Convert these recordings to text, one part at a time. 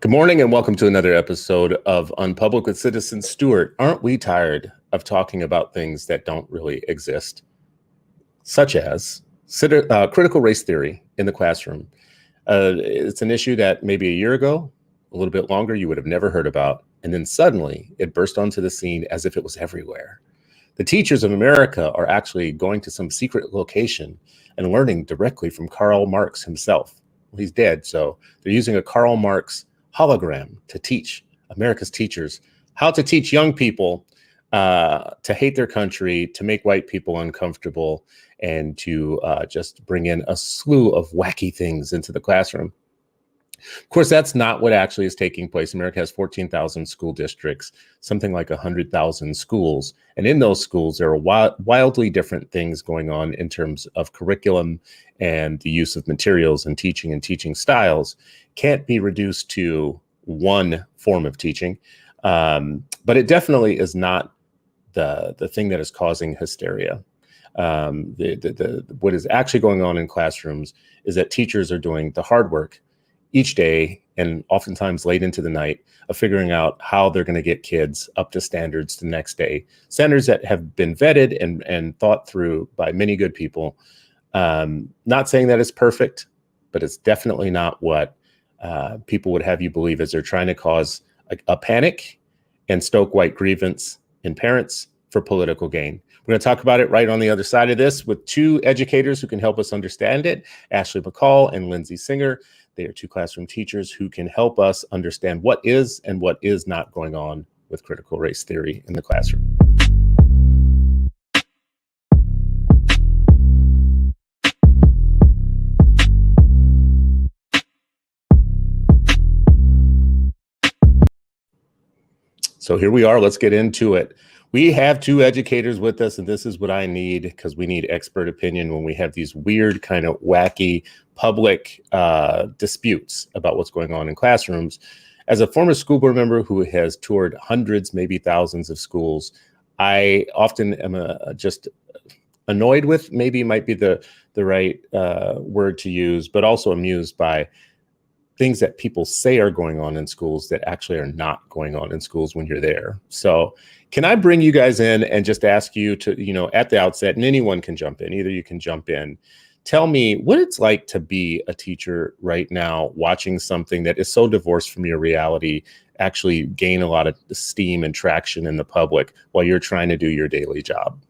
Good morning and welcome to another episode of UnPublic with Citizen Stewart. Aren't we tired of talking about things that don't really exist, such as critical race theory in the classroom? It's an issue that maybe a year ago, a little bit longer, you would have never heard about. And then suddenly it burst onto the scene as if it was everywhere. The teachers of America are actually going to some secret location and learning directly from Karl Marx himself. Well, he's dead, so they're using a Karl Marx hologram to teach America's teachers how to teach young people to hate their country, to make white people uncomfortable, and to just bring in a slew of wacky things into the classroom. Of course, that's not what actually is taking place. America has 14,000 school districts, something like 100,000 schools. And in those schools, there are wildly different things going on in terms of curriculum and the use of materials and teaching styles. Can't be reduced to one form of teaching. But it definitely is not the thing that is causing hysteria. What is actually going on in classrooms is that teachers are doing the hard work each day, and oftentimes late into the night, of figuring out how they're going to get kids up to standards the next day. Standards that have been vetted and thought through by many good people. Not saying that it's perfect, but it's definitely not what people would have you believe, as they're trying to cause a panic and stoke white grievance in parents for political gain. We're going to talk about it right on the other side of this with two educators who can help us understand it, Ashley McCall and Lindsay Singer. They are two classroom teachers who can help us understand what is and what is not going on with critical race theory in the classroom. So here we are. Let's get into it. We have two educators with us, and this is what I need, because we need expert opinion when we have these weird, kind of wacky public disputes about what's going on in classrooms. As a former school board member who has toured hundreds, maybe thousands of schools, I often am just annoyed with, maybe might be the right word to use, but also amused by things that people say are going on in schools that actually are not going on in schools when you're there. So can I bring you guys in and just ask you to, at the outset, and anyone can jump in, either you can jump in, tell me what it's like to be a teacher right now, watching something that is so divorced from your reality actually gain a lot of steam and traction in the public while you're trying to do your daily job.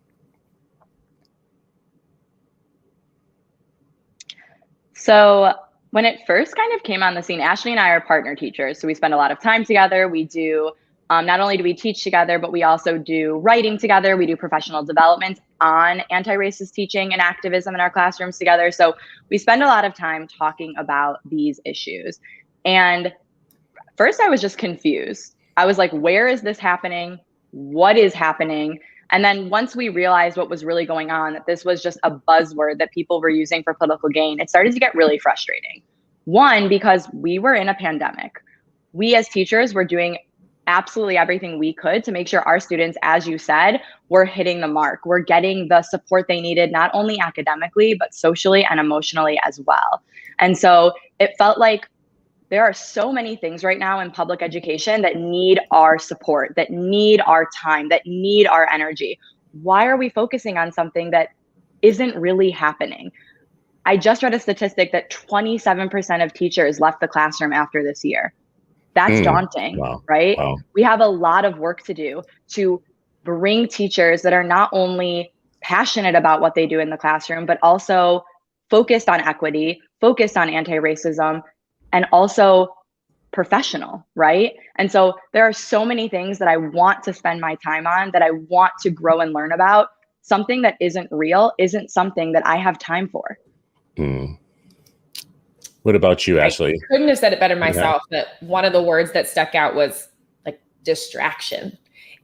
So when it first kind of came on the scene, Ashley and I are partner teachers. So we spend a lot of time together. We do, not only do we teach together, but we also do writing together. We do professional development on anti-racist teaching and activism in our classrooms together. So we spend a lot of time talking about these issues. And first I was just confused. I was like, where is this happening? What is happening? And then once we realized what was really going on, that this was just a buzzword that people were using for political gain, it started to get really frustrating. One, because we were in a pandemic. We as teachers were doing absolutely everything we could to make sure our students, as you said, were hitting the mark. We're getting the support they needed, not only academically, but socially and emotionally as well. And so it felt like there are so many things right now in public education that need our support, that need our time, that need our energy. Why are we focusing on something that isn't really happening? I just read a statistic that 27% of teachers left the classroom after this year. That's daunting, wow. Right? Wow. We have a lot of work to do to bring teachers that are not only passionate about what they do in the classroom, but also focused on equity, focused on anti-racism, and also professional, right? And so there are so many things that I want to spend my time on, that I want to grow and learn about. Something that isn't real isn't something that I have time for. What about you, Ashley? I couldn't have said it better myself, but one of the words that stuck out was like distraction.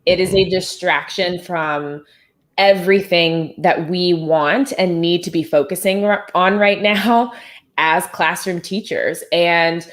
It is a distraction from everything that we want and need to be focusing on right now as classroom teachers. And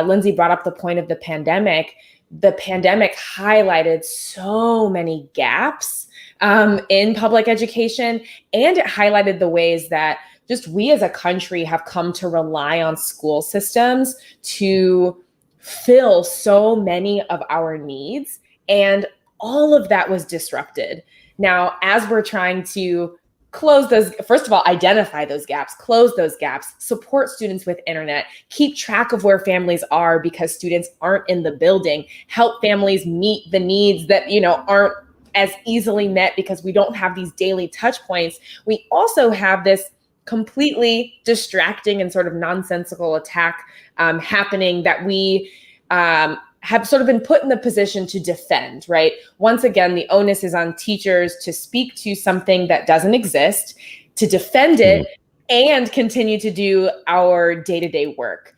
Lindsay brought up the point of the pandemic. The pandemic highlighted so many gaps in public education, and it highlighted the ways that just we as a country have come to rely on school systems to fill so many of our needs. And all of that was disrupted. Now, as we're trying to close those, first of all, identify those gaps, close those gaps, support students with internet, keep track of where families are because students aren't in the building, help families meet the needs that, aren't as easily met because we don't have these daily touch points. We also have this completely distracting and sort of nonsensical attack happening that we have sort of been put in the position to defend, right? Once again, the onus is on teachers to speak to something that doesn't exist, to defend it, and continue to do our day-to-day work.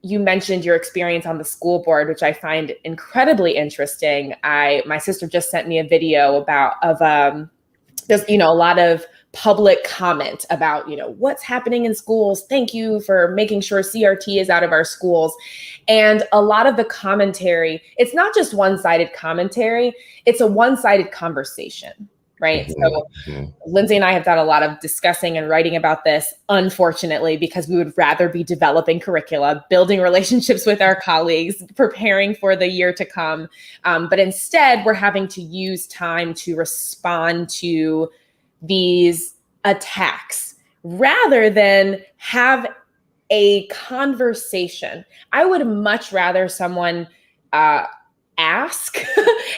You mentioned your experience on the school board, which I find incredibly interesting. My sister just sent me a video of there's a lot of public comment about what's happening in schools. Thank you for making sure CRT is out of our schools. And a lot of the commentary, it's not just one-sided commentary, it's a one-sided conversation, right? So Lindsay and I have done a lot of discussing and writing about this, unfortunately, because we would rather be developing curricula, building relationships with our colleagues, preparing for the year to come. But instead, we're having to use time to respond to these attacks rather than have a conversation. I would much rather someone ask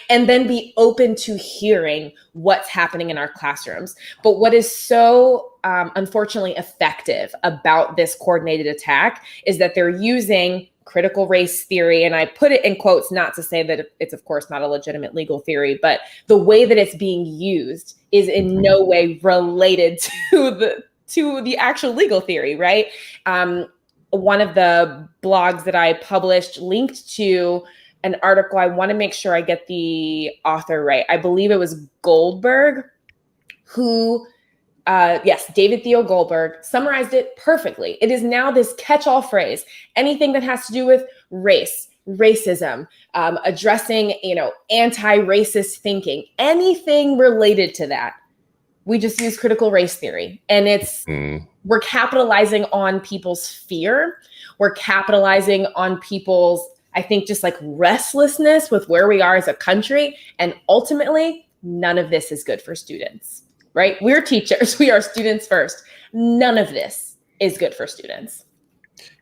and then be open to hearing what's happening in our classrooms. But what is so unfortunately effective about this coordinated attack is that they're using critical race theory, and I put it in quotes not to say that it's of course not a legitimate legal theory, but the way that it's being used is in no way related to the actual legal theory, right? One of the blogs that I published linked to an article. I want to make sure I get the author right. I believe it was Goldberg who, David Theo Goldberg summarized it perfectly. It is now this catch-all phrase, anything that has to do with race, racism, addressing, anti-racist thinking, anything related to that. We just use critical race theory. And we're capitalizing on people's fear. We're capitalizing on people's, I think, just like restlessness with where we are as a country. And ultimately, none of this is good for students, right? We're teachers. We are students first. None of this is good for students.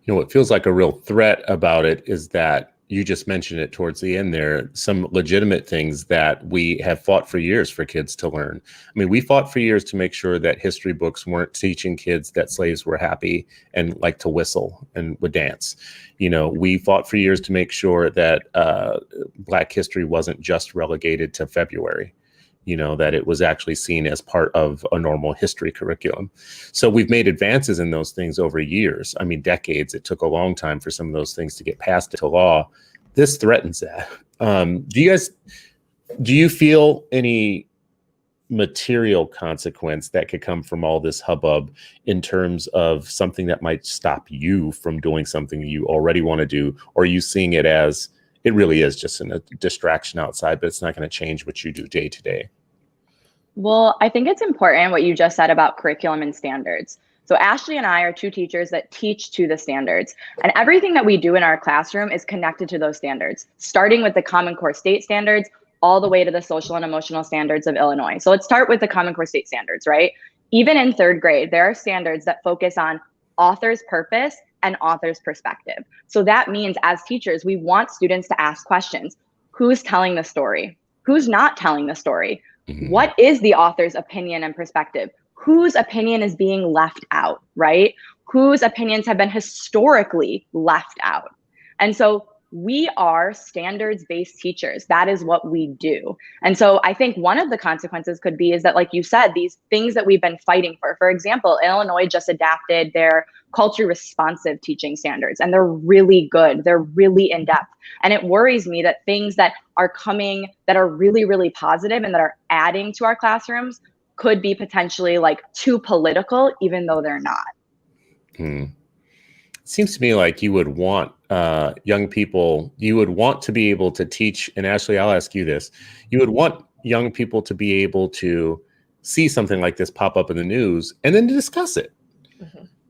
What feels like a real threat about it is that you just mentioned it towards the end there, some legitimate things that we have fought for years for kids to learn. I mean, we fought for years to make sure that history books weren't teaching kids that slaves were happy and liked to whistle and would dance. We fought for years to make sure that Black history wasn't just relegated to February. That it was actually seen as part of a normal history curriculum. So we've made advances in those things over years. I mean, decades. It took a long time for some of those things to get passed into law. This threatens that. Do you feel any material consequence that could come from all this hubbub in terms of something that might stop you from doing something you already want to do? Or are you seeing it as it really is just a distraction outside, but it's not going to change what you do day to day? Well, I think it's important what you just said about curriculum and standards. So Ashley and I are two teachers that teach to the standards, and everything that we do in our classroom is connected to those standards, starting with the Common Core state standards all the way to the social and emotional standards of Illinois. So let's start with the Common Core state standards, right? Even in third grade, there are standards that focus on author's purpose and author's perspective. So that means as teachers, we want students to ask questions. Who's telling the story? Who's not telling the story? What is the author's opinion and perspective? Whose opinion is being left out, right? Whose opinions have been historically left out? And so we are standards-based teachers. That is what we do. And so I think one of the consequences could be is that, like you said, these things that we've been fighting for example, Illinois just adapted their culture responsive teaching standards, and they're really good. They're really in depth. And it worries me that things that are coming that are really, really positive and that are adding to our classrooms could be potentially like too political, even though they're not. It seems to me like you would want young people, you would want to be able to teach. And Ashley, I'll ask you this. You would want young people to be able to see something like this pop up in the news and then to discuss it.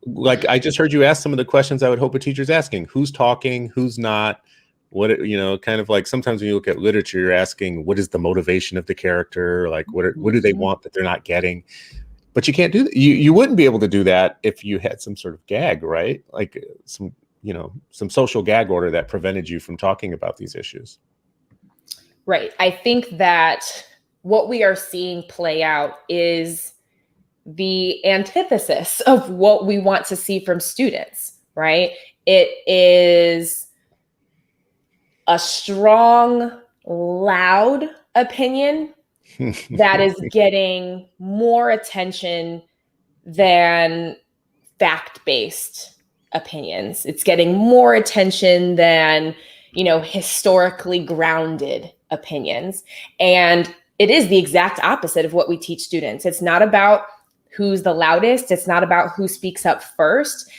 Like I just heard you ask some of the questions I would hope a teacher's asking. Who's talking? Who's not? What, you know, kind of like sometimes when you look at literature, you're asking, what is the motivation of the character? Like, what do they want that they're not getting? But you can't do that. You wouldn't be able to do that if you had some sort of gag, right? Like some, you know, some social gag order that prevented you from talking about these issues. Right. I think that what we are seeing play out is the antithesis of what we want to see from students, right? It is a strong, loud opinion that is getting more attention than fact-based opinions. It's getting more attention than, you know, historically grounded opinions. And it is the exact opposite of what we teach students. It's not about who's the loudest. It's not about who speaks up first.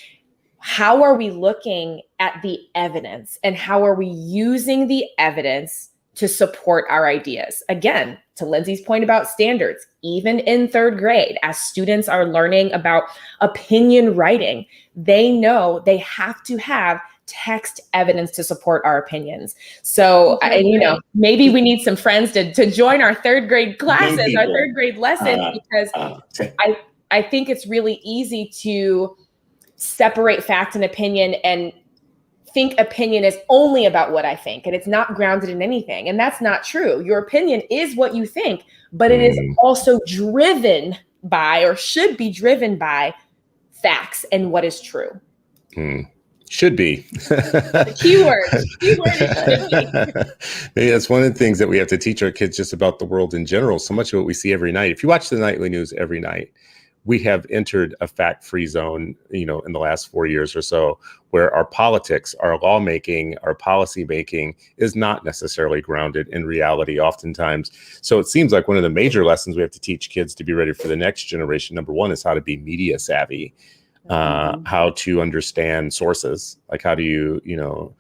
How are we looking at the evidence and how are we using the evidence to support our ideas? Again, to Lindsay's point about standards, even in third grade, as students are learning about opinion writing, they know they have to have text evidence to support our opinions. So, you know, maybe we need some friends to join our third grade classes, our third grade lessons, because I think it's really easy to separate fact and opinion and think opinion is only about what I think and it's not grounded in anything. And that's not true. Your opinion is what you think, but it is also driven by, or should be driven by, facts and what is true. Should be. The keyword is should be. Maybe that's one of the things that we have to teach our kids just about the world in general. So much of what we see every night. If you watch the nightly news every night, we have entered a fact-free zone, you know, in the last 4 years or so, where our politics, our lawmaking, our policy making is not necessarily grounded in reality oftentimes. So it seems like one of the major lessons we have to teach kids to be ready for the next generation, number one, is how to be media savvy, how to understand sources, like how do you, you know,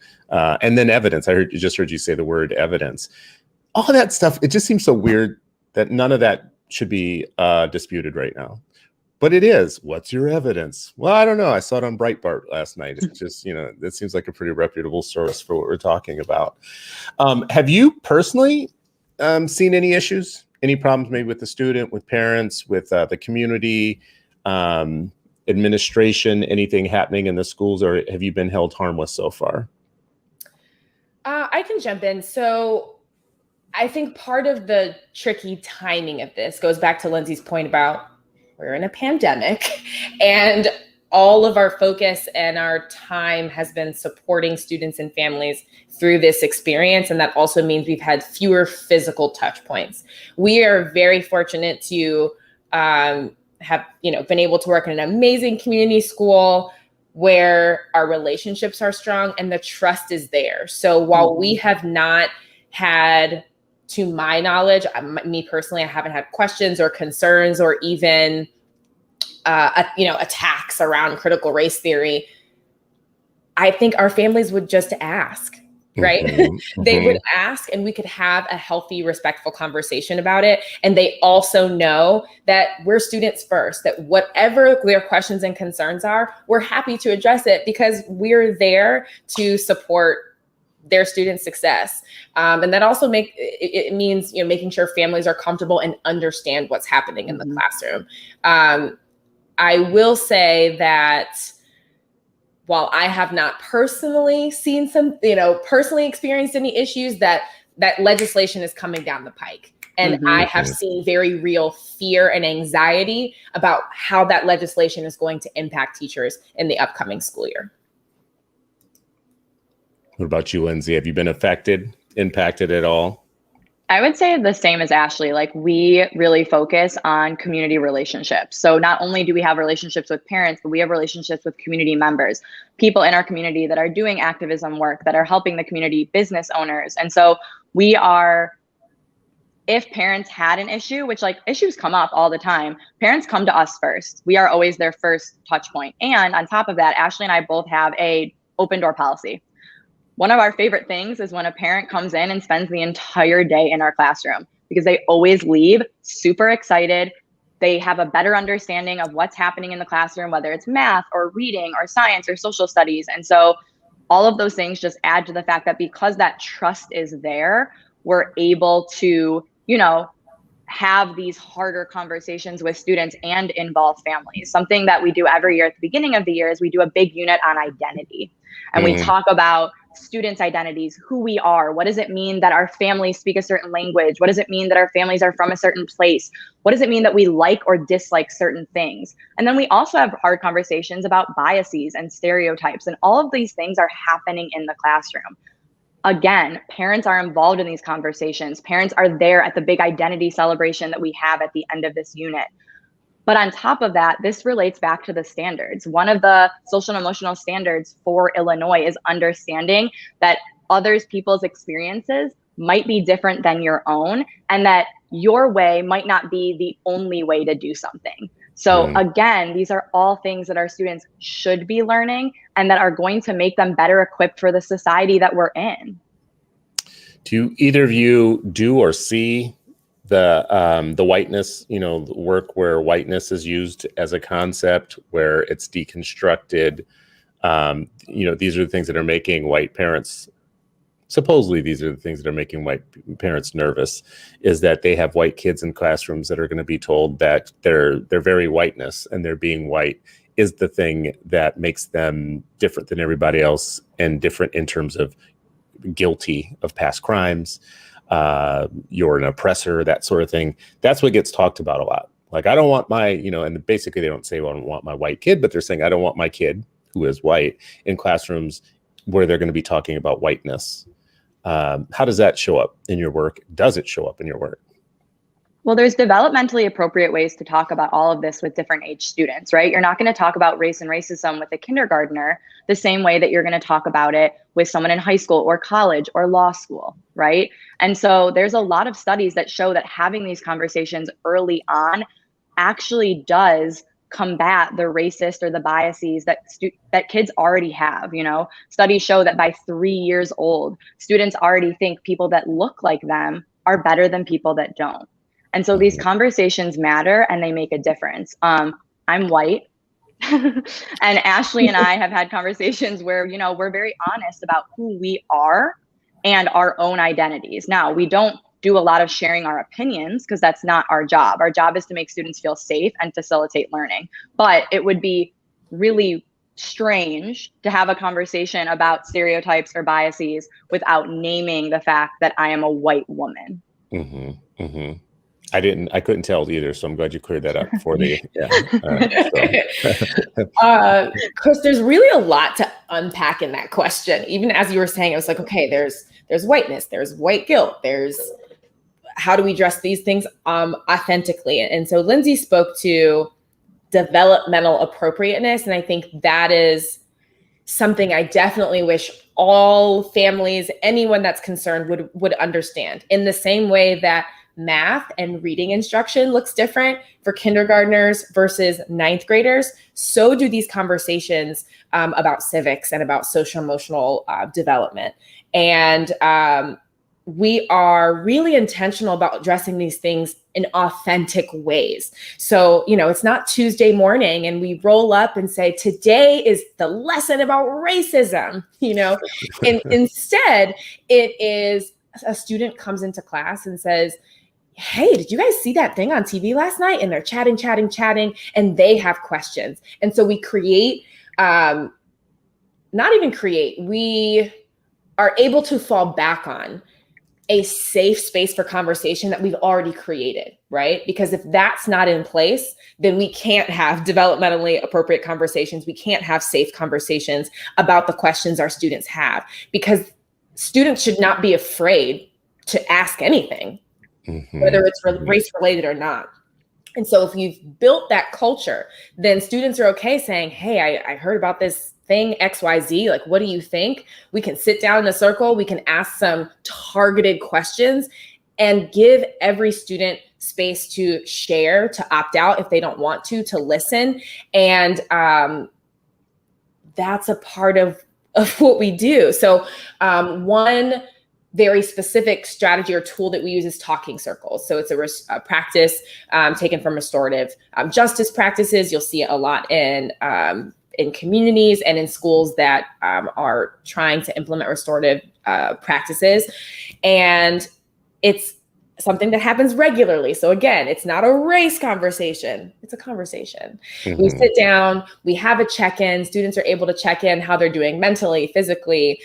and then evidence. Just heard you say the word evidence. All of that stuff, it just seems so weird that none of that should be disputed right now. But it is. What's your evidence? Well, I don't know. I saw it on Breitbart last night. It's just, you know, that seems like a pretty reputable source for what we're talking about. Have you personally seen any issues, any problems maybe with the student, with parents, with the community, administration, anything happening in the schools, or have you been held harmless so far? I can jump in. So I think part of the tricky timing of this goes back to Lindsay's point about we're in a pandemic and all of our focus and our time has been supporting students and families through this experience. And that also means we've had fewer physical touch points. We are very fortunate to have, you know, been able to work in an amazing community school where our relationships are strong and the trust is there. So while we have not had, to my knowledge, me personally, I haven't had questions or concerns or even, you know, attacks around critical race theory. I think our families would just ask, right? They would ask and we could have a healthy, respectful conversation about it. And they also know that we're students first, that whatever their questions and concerns are, we're happy to address it because we're there to support their students' success. And that also it means, you know, making sure families are comfortable and understand what's happening in the classroom. I will say that while I have not personally seen some, you know, personally experienced any issues, that legislation is coming down the pike. And I have seen very real fear and anxiety about how that legislation is going to impact teachers in the upcoming school year. What about you, Lindsay? Have you been impacted at all? I would say the same as Ashley. Like, we really focus on community relationships. So not only do we have relationships with parents, but we have relationships with community members, people in our community that are doing activism work, that are helping the community, business owners. And so we are, if parents had an issue, which, like, issues come up all the time, parents come to us first. We are always their first touch point. And on top of that, Ashley and I both have a open door policy. One of our favorite things is when a parent comes in and spends the entire day in our classroom, because they always leave super excited, They have a better understanding of what's happening in the classroom, whether it's math or reading or science or social studies. And so all of those things just add to the fact that because that trust is there, we're able to, have these harder conversations with students and involve families. Something that we do every year at the beginning of the year is we do a big unit on identity. And we talk about students' identities, who we are. What does it mean that our families speak a certain language? What does it mean that our families are from a certain place? What does it mean that we like or dislike certain things? And then we also have hard conversations about biases and stereotypes. And all of these things are happening in the classroom. Again, parents are involved in these conversations. Parents are there at the big identity celebration that we have at the end of this unit. But on top of that, this relates back to the standards. One of the social and emotional standards for Illinois is understanding that others people's experiences might be different than your own, and that your way might not be the only way to do something. So again, these are all things that our students should be learning and that are going to make them better equipped for the society that we're in. Do either of you do or see the whiteness, the work where whiteness is used as a concept, where it's deconstructed? These are the things that are making white parents, supposedly these are the things that are making white parents nervous, is that they have white kids in classrooms that are going to be told that their very whiteness and their being white is the thing that makes them different than everybody else, and different in terms of guilty of past crimes. You're an oppressor, that sort of thing. That's what gets talked about a lot. Like, I don't want my, and basically they don't say, well, I don't want my white kid, but they're saying, I don't want my kid who is white in classrooms where they're going to be talking about whiteness. How does that show up in your work? Does it show up in your work? Well, there's developmentally appropriate ways to talk about all of this with different age students, right? You're not going to talk about race and racism with a kindergartner the same way that you're going to talk about it with someone in high school or college or law school, right? And so there's a lot of studies that show that having these conversations early on actually does combat the racist or the biases that kids already have. Studies show that by 3 years old, students already think people that look like them are better than people that don't. And so these conversations matter and they make a difference. I'm white and Ashley and I have had conversations where, we're very honest about who we are and our own identities. Now, we don't do a lot of sharing our opinions because that's not our job. Our job is to make students feel safe and facilitate learning. But it would be really strange to have a conversation about stereotypes or biases without naming the fact that I am a white woman. I couldn't tell either, so I'm glad you cleared that up for the. Chris, there's really a lot to unpack in that question. Even as you were saying, it was like, okay, there's whiteness, there's white guilt, there's how do we address these things authentically? And so Lindsay spoke to developmental appropriateness, and I think that is something I definitely wish all families, anyone that's concerned would understand. In the same way that math and reading instruction looks different for kindergartners versus ninth graders, so do these conversations about civics and about social emotional development. And we are really intentional about addressing these things in authentic ways. So, it's not Tuesday morning and we roll up and say, today is the lesson about racism, and instead it is a student comes into class and says, hey, did you guys see that thing on TV last night? And they're chatting, and they have questions. And so we create, we are able to fall back on a safe space for conversation that we've already created, right? Because if that's not in place, then we can't have developmentally appropriate conversations. We can't have safe conversations about the questions our students have, because students should not be afraid to ask anything, whether it's race related or not. And so if you've built that culture, then students are okay saying, hey, I heard about this thing XYZ, like, what do you think? We can sit down in a circle, we can ask some targeted questions and give every student space to share, to opt out if they don't want to listen. And that's a part of what we do. So one very specific strategy or tool that we use is talking circles. So it's a practice taken from restorative justice practices. You'll see it a lot in communities and in schools that are trying to implement restorative practices. And it's something that happens regularly. So again, it's not a race conversation. It's a conversation. Mm-hmm. We sit down, we have a check-in. Students are able to check in how they're doing mentally, physically,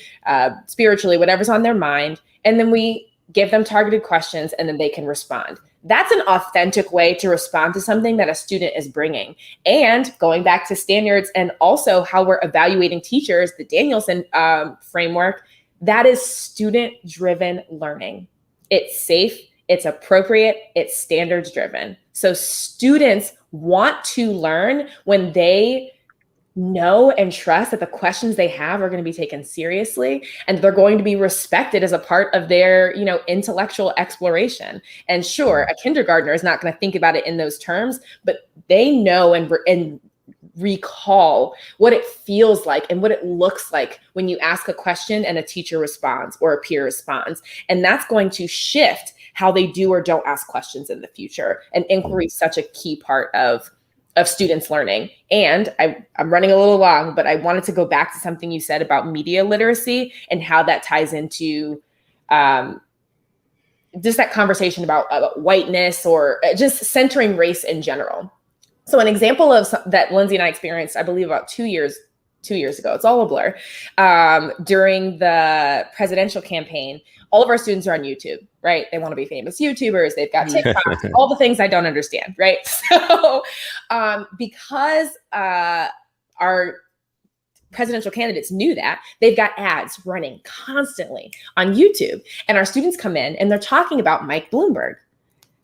spiritually, whatever's on their mind. And then we give them targeted questions and then they can respond. That's an authentic way to respond to something that a student is bringing. And going back to standards and also how we're evaluating teachers, the Danielson framework, that is student-driven learning. It's safe, it's appropriate, it's standards driven. So students want to learn when they know and trust that the questions they have are going to be taken seriously and they're going to be respected as a part of their, intellectual exploration. And sure, a kindergartner is not going to think about it in those terms, but they know and recall what it feels like and what it looks like when you ask a question and a teacher responds or a peer responds. And that's going to shift how they do or don't ask questions in the future. And inquiry is such a key part of students learning. And I'm running a little long, but I wanted to go back to something you said about media literacy and how that ties into just that conversation about whiteness or just centering race in general. So an example of that Lindsay and I experienced, I believe about 2 years ago, it's all a blur, during the presidential campaign, all of our students are on YouTube, right? They want to be famous YouTubers. They've got TikToks, all the things I don't understand, right? So because our presidential candidates knew that, they've got ads running constantly on YouTube. And our students come in and they're talking about Mike Bloomberg.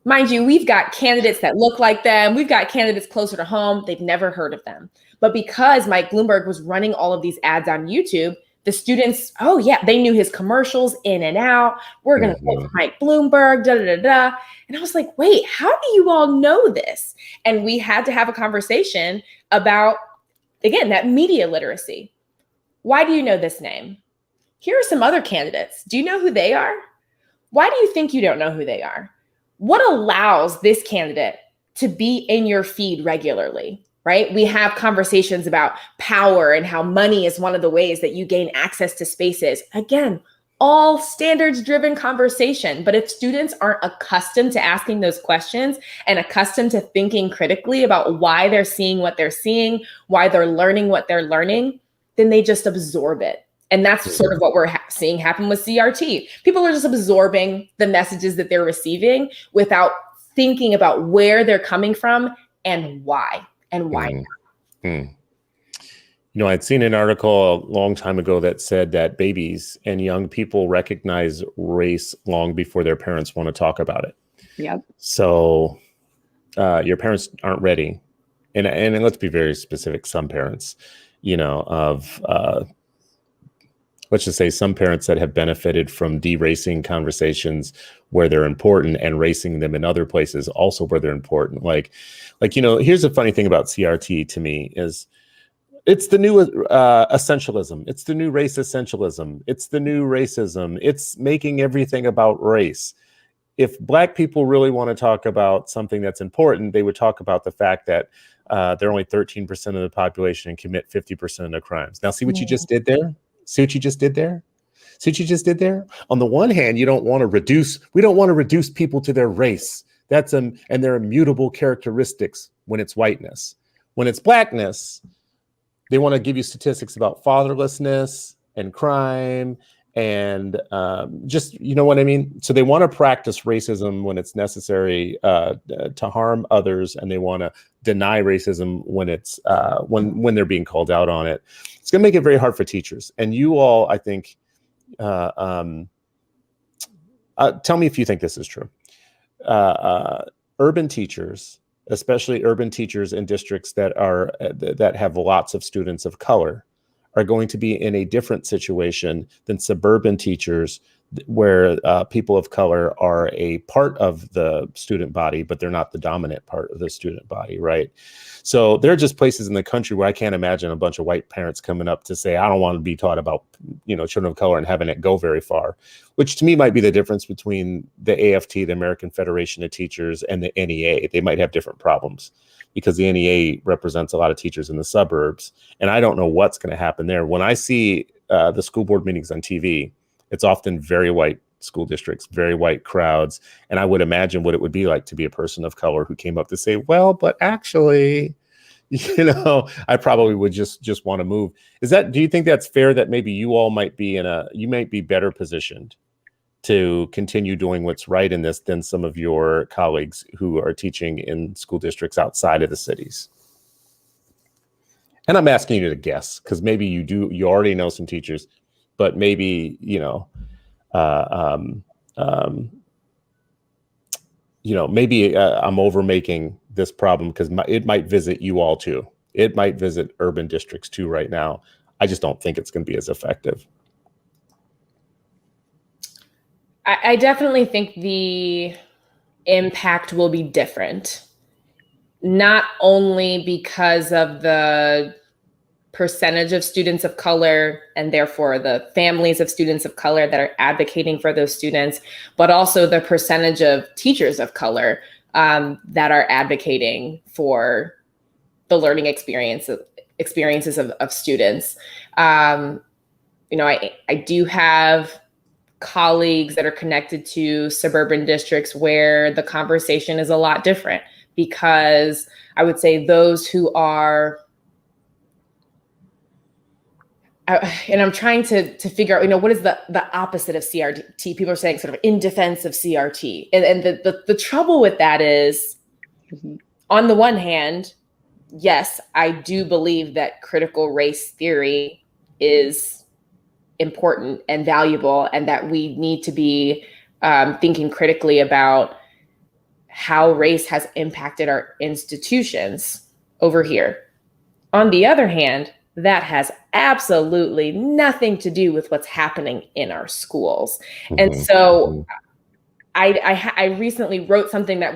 Mind you, we've got candidates that look like them. We've got candidates closer to home. They've never heard of them. But because Mike Bloomberg was running all of these ads on YouTube, the students, oh yeah, they knew his commercials in and out. We're going to vote for Mike Bloomberg, da, da, da, da. And I was like, wait, how do you all know this? And we had to have a conversation about, again, that media literacy. Why do you know this name? Here are some other candidates. Do you know who they are? Why do you think you don't know who they are? What allows this candidate to be in your feed regularly, right? We have conversations about power and how money is one of the ways that you gain access to spaces. Again, all standards-driven conversation. But if students aren't accustomed to asking those questions and accustomed to thinking critically about why they're seeing what they're seeing, why they're learning what they're learning, then they just absorb it. And that's sort of what we're seeing happen with CRT. People are just absorbing the messages that they're receiving without thinking about where they're coming from and why not. I'd seen an article a long time ago that said that babies and young people recognize race long before their parents want to talk about it. Yep. So your parents aren't ready. And let's be very specific, some parents, let's just say some parents that have benefited from deracing conversations where they're important and racing them in other places also where they're important. Here's a funny thing about CRT to me is it's the new essentialism. It's the new race essentialism. It's the new racism. It's making everything about race. If Black people really want to talk about something that's important, they would talk about the fact that they're only 13% of the population and commit 50% of the crimes. Now, see what you just did there? See what you just did there? See what you just did there? On the one hand, we don't want to reduce people to their race. And their immutable characteristics when it's whiteness. When it's Blackness, they want to give you statistics about fatherlessness and crime and just, you know what I mean? So they want to practice racism when it's necessary to harm others, and they want to deny racism when it's when they're being called out on it. It's going to make it very hard for teachers. And you all, I think, tell me if you think this is true. Urban teachers, especially urban teachers in districts that have lots of students of color, are going to be in a different situation than suburban teachers where people of color are a part of the student body, but they're not the dominant part of the student body, right? So there are just places in the country where I can't imagine a bunch of white parents coming up to say, I don't want to be taught about, children of color and having it go very far, which to me might be the difference between the AFT, the American Federation of Teachers, and the NEA. They might have different problems because the NEA represents a lot of teachers in the suburbs. And I don't know what's going to happen there. When I see the school board meetings on TV, it's often very white school districts, very white crowds. And I would imagine what it would be like to be a person of color who came up to say, well, but actually, I probably would just want to move. Do you think that's fair that maybe you all might be you might be better positioned to continue doing what's right in this than some of your colleagues who are teaching in school districts outside of the cities? And I'm asking you to guess, because maybe you already know some teachers, but maybe, maybe I'm overmaking this problem because it might visit you all too. It might visit urban districts too right now. I just don't think it's going to be as effective. I definitely think the impact will be different, not only because of the percentage of students of color and therefore the families of students of color that are advocating for those students, but also the percentage of teachers of color that are advocating for the learning experiences of students. I do have colleagues that are connected to suburban districts where the conversation is a lot different, because I would say those who are, and I'm trying to figure out, what is the opposite of CRT? People are saying sort of in defense of CRT. And the trouble with that is, on the one hand, yes, I do believe that critical race theory is important and valuable, and that we need to be thinking critically about how race has impacted our institutions over here. On the other hand, that has absolutely nothing to do with what's happening in our schools. Mm-hmm. And so I recently wrote something that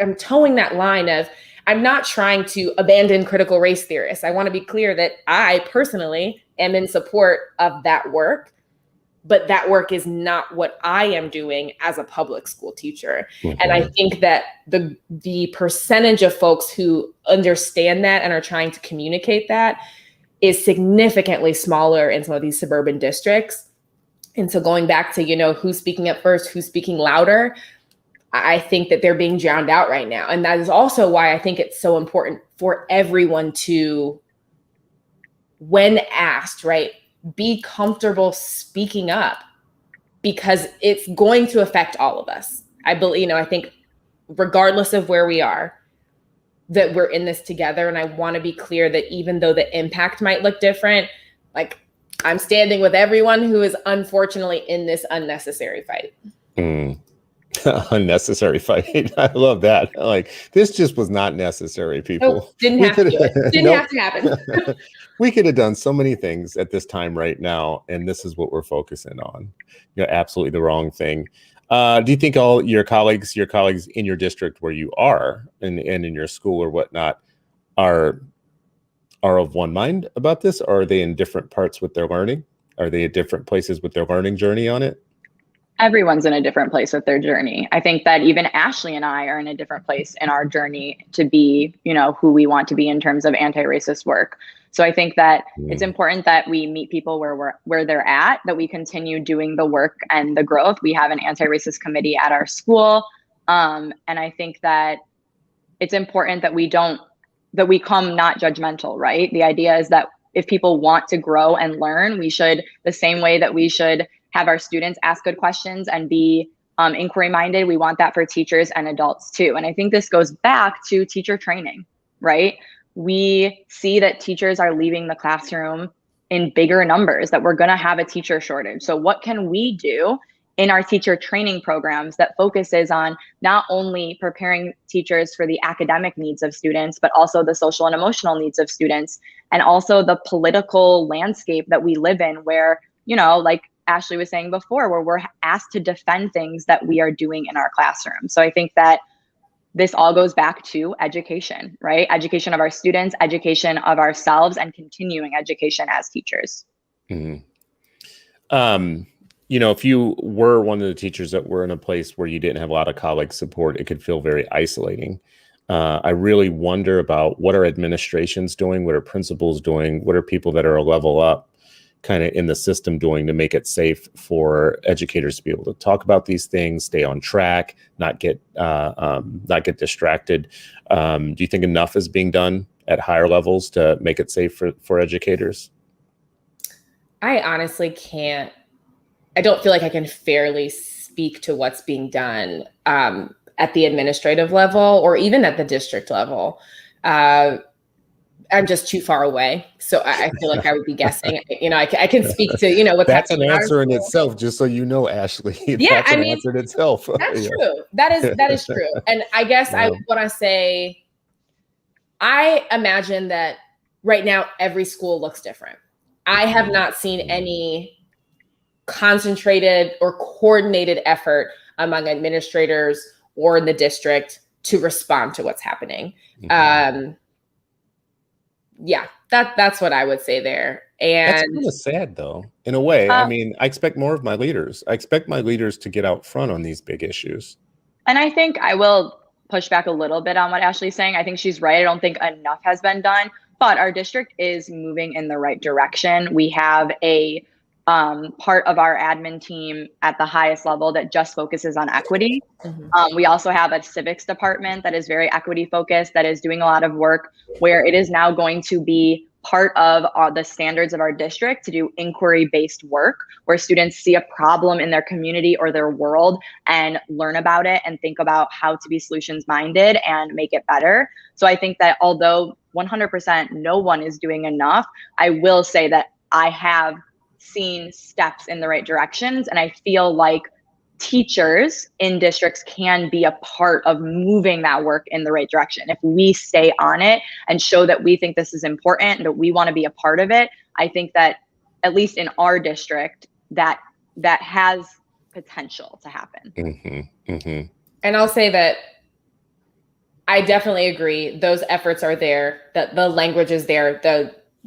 I'm towing that line of, I'm not trying to abandon critical race theorists. I want to be clear that I personally am in support of that work, but that work is not what I am doing as a public school teacher. Mm-hmm. And I think that the percentage of folks who understand that and are trying to communicate that is significantly smaller in some of these suburban districts. And so going back to, who's speaking up first, who's speaking louder, I think that they're being drowned out right now. And that is also why I think it's so important for everyone to, when asked, right, be comfortable speaking up, because it's going to affect all of us. I believe, I think regardless of where we are, that we're in this together. And I want to be clear that even though the impact might look different, like, I'm standing with everyone who is unfortunately in this unnecessary fight. Unnecessary fight. I love that. Like, this just was not necessary, people. Nope, didn't have to happen. We could have done so many things at this time right now, and this is what we're focusing on. Absolutely the wrong thing. Do you think all your colleagues in your district where you are and in your school or whatnot are of one mind about this? Or are they in different parts with their learning? Are they at different places with their learning journey on it? Everyone's in a different place with their journey. I think that even Ashley and I are in a different place in our journey to be, who we want to be in terms of anti-racist work. So I think that it's important that we meet people where they're at, that we continue doing the work and the growth. We have an anti-racist committee at our school. And I think that it's important that we come not judgmental, right? The idea is that if people want to grow and learn, we should, the same way that we should have our students ask good questions and be inquiry minded, we want that for teachers and adults too. And I think this goes back to teacher training, right? We see that teachers are leaving the classroom in bigger numbers, that we're going to have a teacher shortage. So what can we do in our teacher training programs that focuses on not only preparing teachers for the academic needs of students, but also the social and emotional needs of students, and also the political landscape that we live in, where, like Ashley was saying before, where we're asked to defend things that we are doing in our classroom. So I think that this all goes back to education, right? Education of our students, education of ourselves, and continuing education as teachers. Mm-hmm. If you were one of the teachers that were in a place where you didn't have a lot of colleague support, it could feel very isolating. I really wonder about what are administrations doing? What are principals doing? What are people that are a level up kind of in the system doing to make it safe for educators to be able to talk about these things, stay on track, not get distracted? Do you think enough is being done at higher levels to make it safe for educators? I honestly can't. I don't feel like I can fairly speak to what's being done at the administrative level or even at the district level. I'm just too far away. So I feel like I would be guessing. I can speak to, what's That's happening. That's an answer in itself, just so you know, Ashley. Yeah, That's an answer in itself. That's true. That is true. And I guess I want to say, I imagine that right now every school looks different. I have not seen any concentrated or coordinated effort among administrators or in the district to respond to what's happening. Mm-hmm. That's what I would say there. And that's kind of sad, though, in a way. I mean, I expect more of my leaders. I expect my leaders to get out front on these big issues. And I think I will push back a little bit on what Ashley's saying. I think she's right. I don't think enough has been done, but our district is moving in the right direction. We have a part of our admin team at the highest level that just focuses on equity. Mm-hmm. We also have a civics department that is very equity focused, that is doing a lot of work, where it is now going to be part of the standards of our district to do inquiry-based work, where students see a problem in their community or their world and learn about it and think about how to be solutions-minded and make it better. So I think that although 100% no one is doing enough, I will say that I have seen steps in the right directions. And I feel like teachers in districts can be a part of moving that work in the right direction. If we stay on it and show that we think this is important and that we want to be a part of it, I think that at least in our district, that has potential to happen. Mm-hmm. Mm-hmm. And I'll say that I definitely agree. Those efforts are there, that the language is there,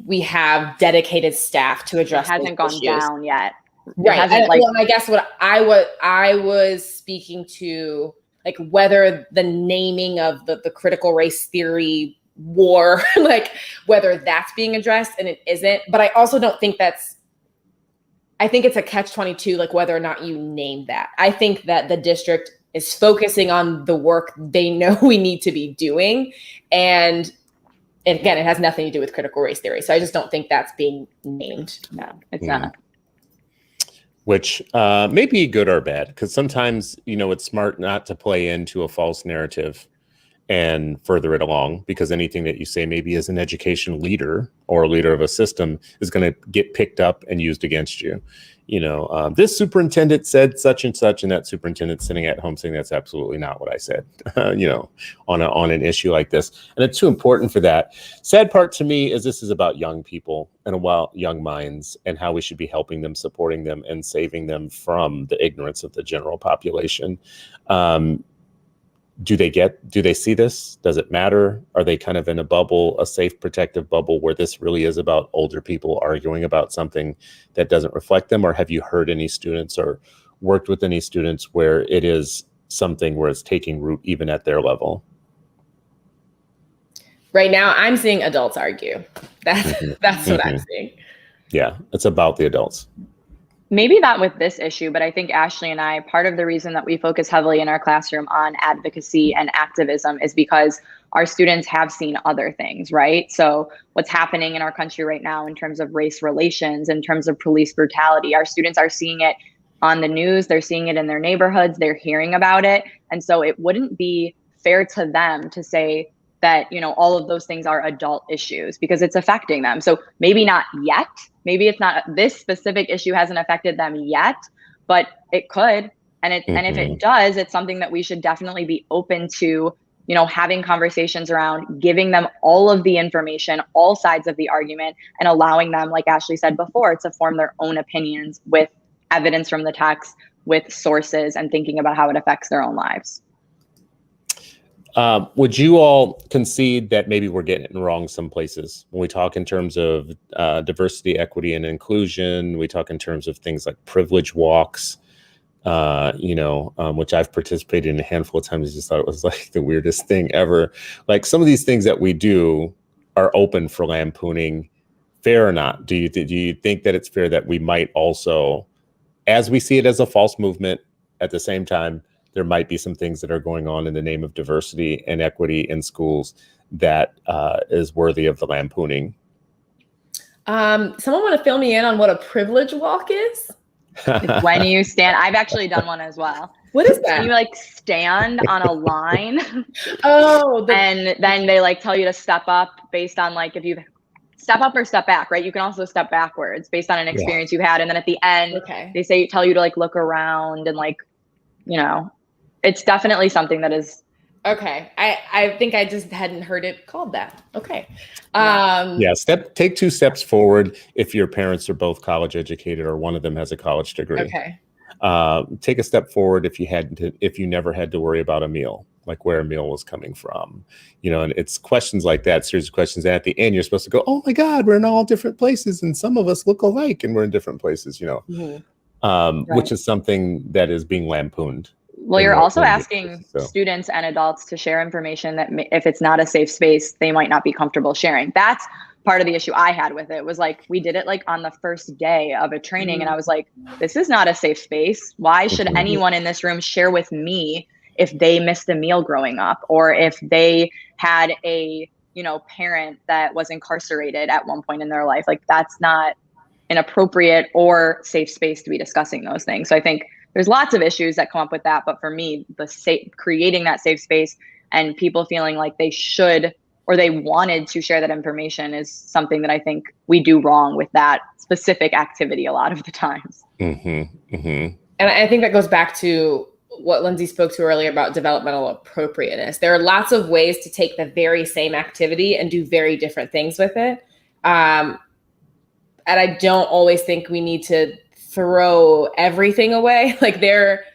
we have dedicated staff to address. It hasn't gone down yet. Right. I guess what I was speaking to, like, whether the naming of the critical race theory war, like whether that's being addressed, and it isn't. But I also don't think I think it's a catch-22, like whether or not you name that. I think that the district is focusing on the work they know we need to be doing. And again, it has nothing to do with critical race theory. So I just don't think that's being named. No, it's not. Which may be good or bad, because sometimes, it's smart not to play into a false narrative and further it along, because anything that you say maybe as an education leader or a leader of a system is going to get picked up and used against you. This superintendent said such and such, and that superintendent sitting at home saying that's absolutely not what I said, on an issue like this. And it's too important for that. Sad part to me is this is about young people and young minds, and how we should be helping them, supporting them, and saving them from the ignorance of the general population. Do they see this? Does it matter? Are they kind of in a bubble, a safe, protective bubble, where this really is about older people arguing about something that doesn't reflect them? Or have you heard any students or worked with any students where it is something where it's taking root even at their level? Right now, I'm seeing adults argue. That's what I'm seeing. Yeah, it's about the adults. Maybe not with this issue, but I think Ashley and I, part of the reason that we focus heavily in our classroom on advocacy and activism is because our students have seen other things, right? So what's happening in our country right now in terms of race relations, in terms of police brutality, our students are seeing it on the news, they're seeing it in their neighborhoods, they're hearing about it. And so it wouldn't be fair to them to say that, all of those things are adult issues, because it's affecting them. So maybe not yet. Maybe it's not, this specific issue hasn't affected them yet, but it could. And and if it does, it's something that we should definitely be open to, having conversations around, giving them all of the information, all sides of the argument, and allowing them, like Ashley said before, to form their own opinions with evidence from the text with sources and thinking about how it affects their own lives. Would you all concede that maybe we're getting it wrong some places when we talk in terms of diversity, equity, and inclusion? We talk in terms of things like privilege walks, which I've participated in a handful of times. I just thought it was like the weirdest thing ever. Like some of these things that we do are open for lampooning. Fair or not? Do you think that it's fair that we might also, as we see it as a false movement, at the same time, there might be some things that are going on in the name of diversity and equity in schools that is worthy of the lampooning? Someone want to fill me in on what a privilege walk is? When you stand, I've actually done one as well. What is that? You like stand on a line. And then they like tell you to step up based on like if you step up or step back, right? You can also step backwards based on an experience you had. And then at the end, they tell you to like look around and like, it's definitely something that is. Okay. I think I just hadn't heard it called that. Okay. Take 2 steps forward if your parents are both college educated or one of them has a college degree. Okay. Take a step forward if you never had to worry about a meal, like where a meal was coming from, and it's questions like that, series of questions. And at the end, you're supposed to go, oh my God, we're in all different places and some of us look alike and we're in different places, which is something that is being lampooned. Well, you're also asking students and adults to share information that if it's not a safe space, they might not be comfortable sharing. That's part of the issue I had with it. Was like, we did it like on the first day of a training. And I was like, this is not a safe space. Why should anyone in this room share with me if they missed a meal growing up, or if they had a, parent that was incarcerated at one point in their life? Like, that's not an appropriate or safe space to be discussing those things. So I think there's lots of issues that come up with that. But for me, creating that safe space and people feeling like they should or they wanted to share that information is something that I think we do wrong with that specific activity a lot of the times. Mm-hmm, mm-hmm. And I think that goes back to what Lindsay spoke to earlier about developmental appropriateness. There are lots of ways to take the very same activity and do very different things with it. And I don't always think we need to throw everything away. Like there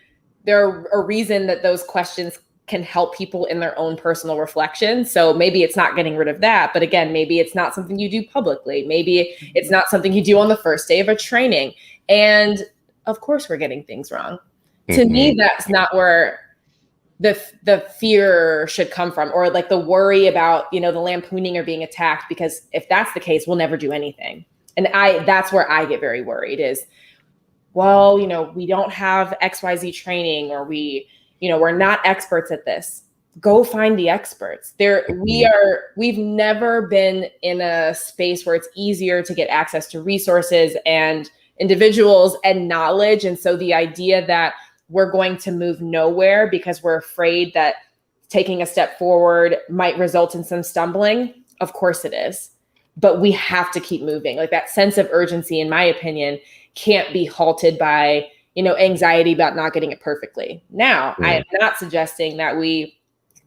are a reason that those questions can help people in their own personal reflection. So maybe it's not getting rid of that, but again, maybe it's not something you do publicly. Maybe it's not something you do on the first day of a training. And of course we're getting things wrong. To me, that's not where the fear should come from, or like the worry about, the lampooning or being attacked, because if that's the case, we'll never do anything. And that's where I get very worried is, well, we don't have XYZ training, or we're not experts at this. Go find the experts. We've never been in a space where it's easier to get access to resources and individuals and knowledge. And so the idea that we're going to move nowhere because we're afraid that taking a step forward might result in some stumbling, of course it is. But we have to keep moving. Like that sense of urgency, in my opinion, can't be halted by, anxiety about not getting it perfectly. Now, I am not suggesting that we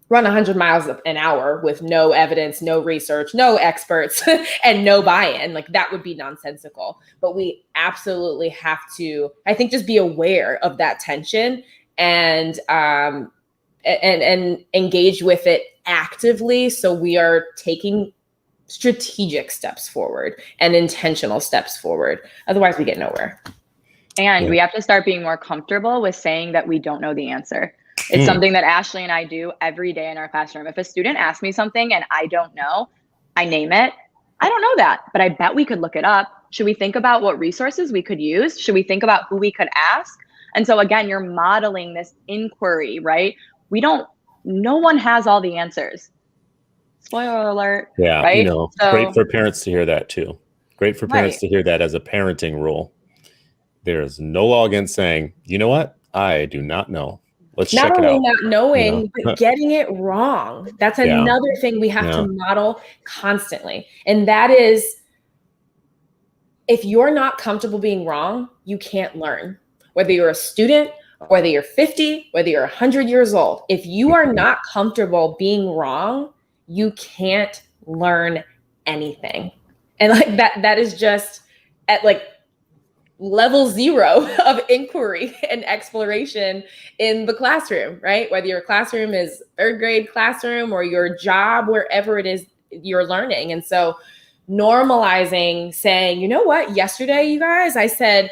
run 100 miles an hour with no evidence, no research, no experts, and no buy-in. Like that would be nonsensical. But we absolutely have to, I think, just be aware of that tension and engage with it actively. So we are taking strategic steps forward and intentional steps forward. Otherwise, we get nowhere. And we have to start being more comfortable with saying that we don't know the answer. It's something that Ashley and I do every day in our classroom. If a student asks me something and I don't know, I name it. I don't know that, but I bet we could look it up. Should we think about what resources we could use? Should we think about who we could ask? And so again, you're modeling this inquiry, right? No one has all the answers. Spoiler alert. Yeah, right? Great for parents to hear that too. Great for parents to hear that as a parenting rule. There is no law against saying, you know what? I do not know. Let's check it out. Not only not knowing, but getting it wrong. That's another thing we have to model constantly. And that is, if you're not comfortable being wrong, you can't learn. Whether you're a student, whether you're 50, whether you're 100 years old, if you are not comfortable being wrong, you can't learn anything. And like that is just at like level 0 of inquiry and exploration in the classroom, right? Whether your classroom is 3rd grade classroom or your job, wherever it is you're learning. And so normalizing saying, you know what, yesterday, you guys, I said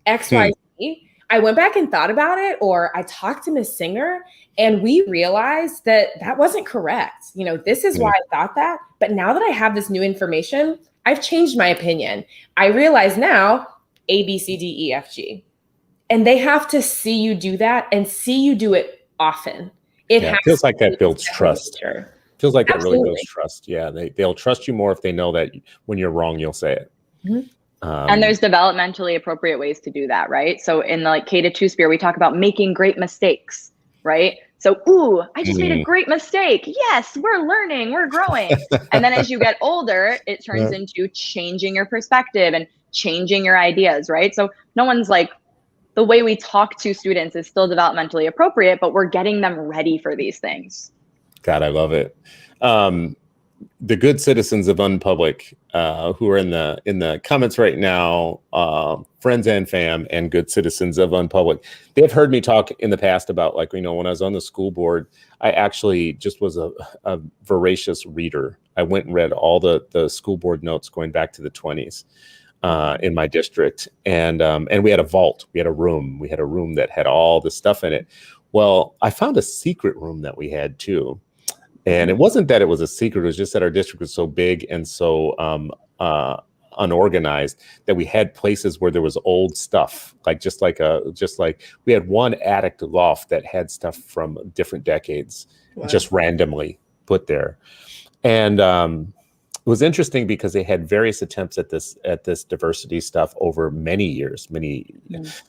X, Y, Z. I went back and thought about it, or I talked to Miss Singer and we realized that that wasn't correct. You know, this is why I thought that. But now that I have this new information, I've changed my opinion. I realize now A, B, C, D, E, F, G. And they have to see you do that and see you do it often. It feels like that builds trust. Feels like that really builds trust. Yeah, they'll trust you more if they know that when you're wrong, you'll say it. And there's developmentally appropriate ways to do that, right? So in the like K-2 sphere, we talk about making great mistakes, right? So, ooh, I just made a great mistake. Yes, we're learning, we're growing. And then as you get older, it turns into changing your perspective and changing your ideas, right? So no one's like, the way we talk to students is still developmentally appropriate, but we're getting them ready for these things. God, I love it. The good citizens of UnPublic who are in the comments right now, friends and fam and good citizens of UnPublic, they've heard me talk in the past about, like, you know, when I was on the school board, I actually just was a voracious reader. I went and read all the school board notes going back to the 20s in my district. And we had a vault, we had a room that had all this stuff in it. Well, I found a secret room that we had too. And it wasn't that it was a secret, it was just that our district was so big and so unorganized that we had places where there was old stuff, just like we had one attic loft that had stuff from different decades, just randomly put there. And it was interesting because they had various attempts at this diversity stuff over many years.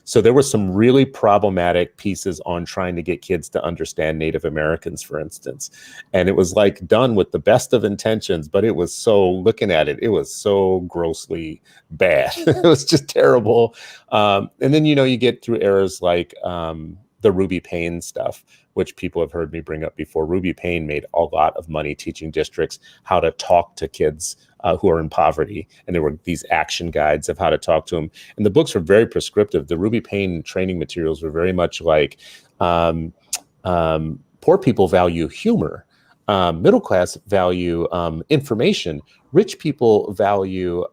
So there were some really problematic pieces on trying to get kids to understand Native Americans, for instance. And it was like done with the best of intentions, but it was so, looking at it, it was so grossly bad. It was just terrible. And then, you know, you get through eras like the Ruby Payne stuff, which people have heard me bring up before. Ruby Payne made a lot of money teaching districts how to talk to kids who are in poverty. And there were these action guides of how to talk to them. And the books were very prescriptive. The Ruby Payne training materials were very much like poor people value humor. Middle class value information. Rich people value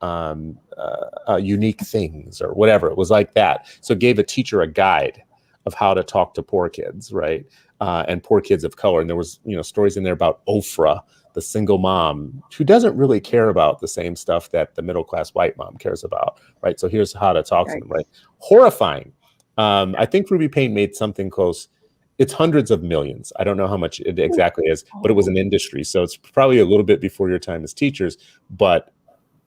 unique things or whatever. It was like that. So it gave a teacher a guide of how to talk to poor kids, right? And poor kids of color. And there was, you know, stories in there about Ofra, the single mom who doesn't really care about the same stuff that the middle class white mom cares about, right? So here's how to talk to them, right? Horrifying. I think Ruby Payne made something close. It's hundreds of millions. I don't know how much it exactly is, but it was an industry. So it's probably a little bit before your time as teachers, but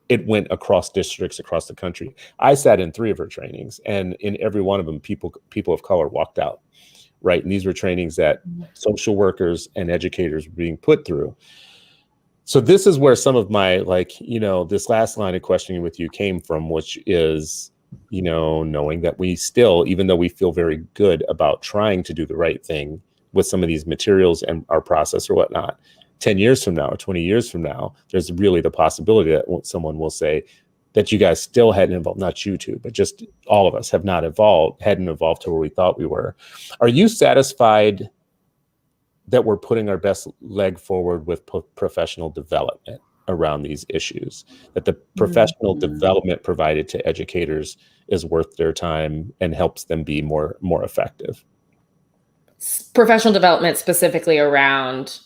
it went across districts across the country. I sat in 3 of her trainings, and in every one of them, people of color walked out, right? And these were trainings that social workers and educators were being put through. So this is where some of my, like, you know, this last line of questioning with you came from, which is, you know, knowing that we still, even though we feel very good about trying to do the right thing with some of these materials and our process or whatnot, 10 years from now or 20 years from now, there's really the possibility that someone will say that you guys still hadn't evolved, not you two, but just all of us hadn't evolved to where we thought we were. Are you satisfied that we're putting our best leg forward with professional development around these issues, that the professional development provided to educators is worth their time and helps them be more effective? Professional development specifically around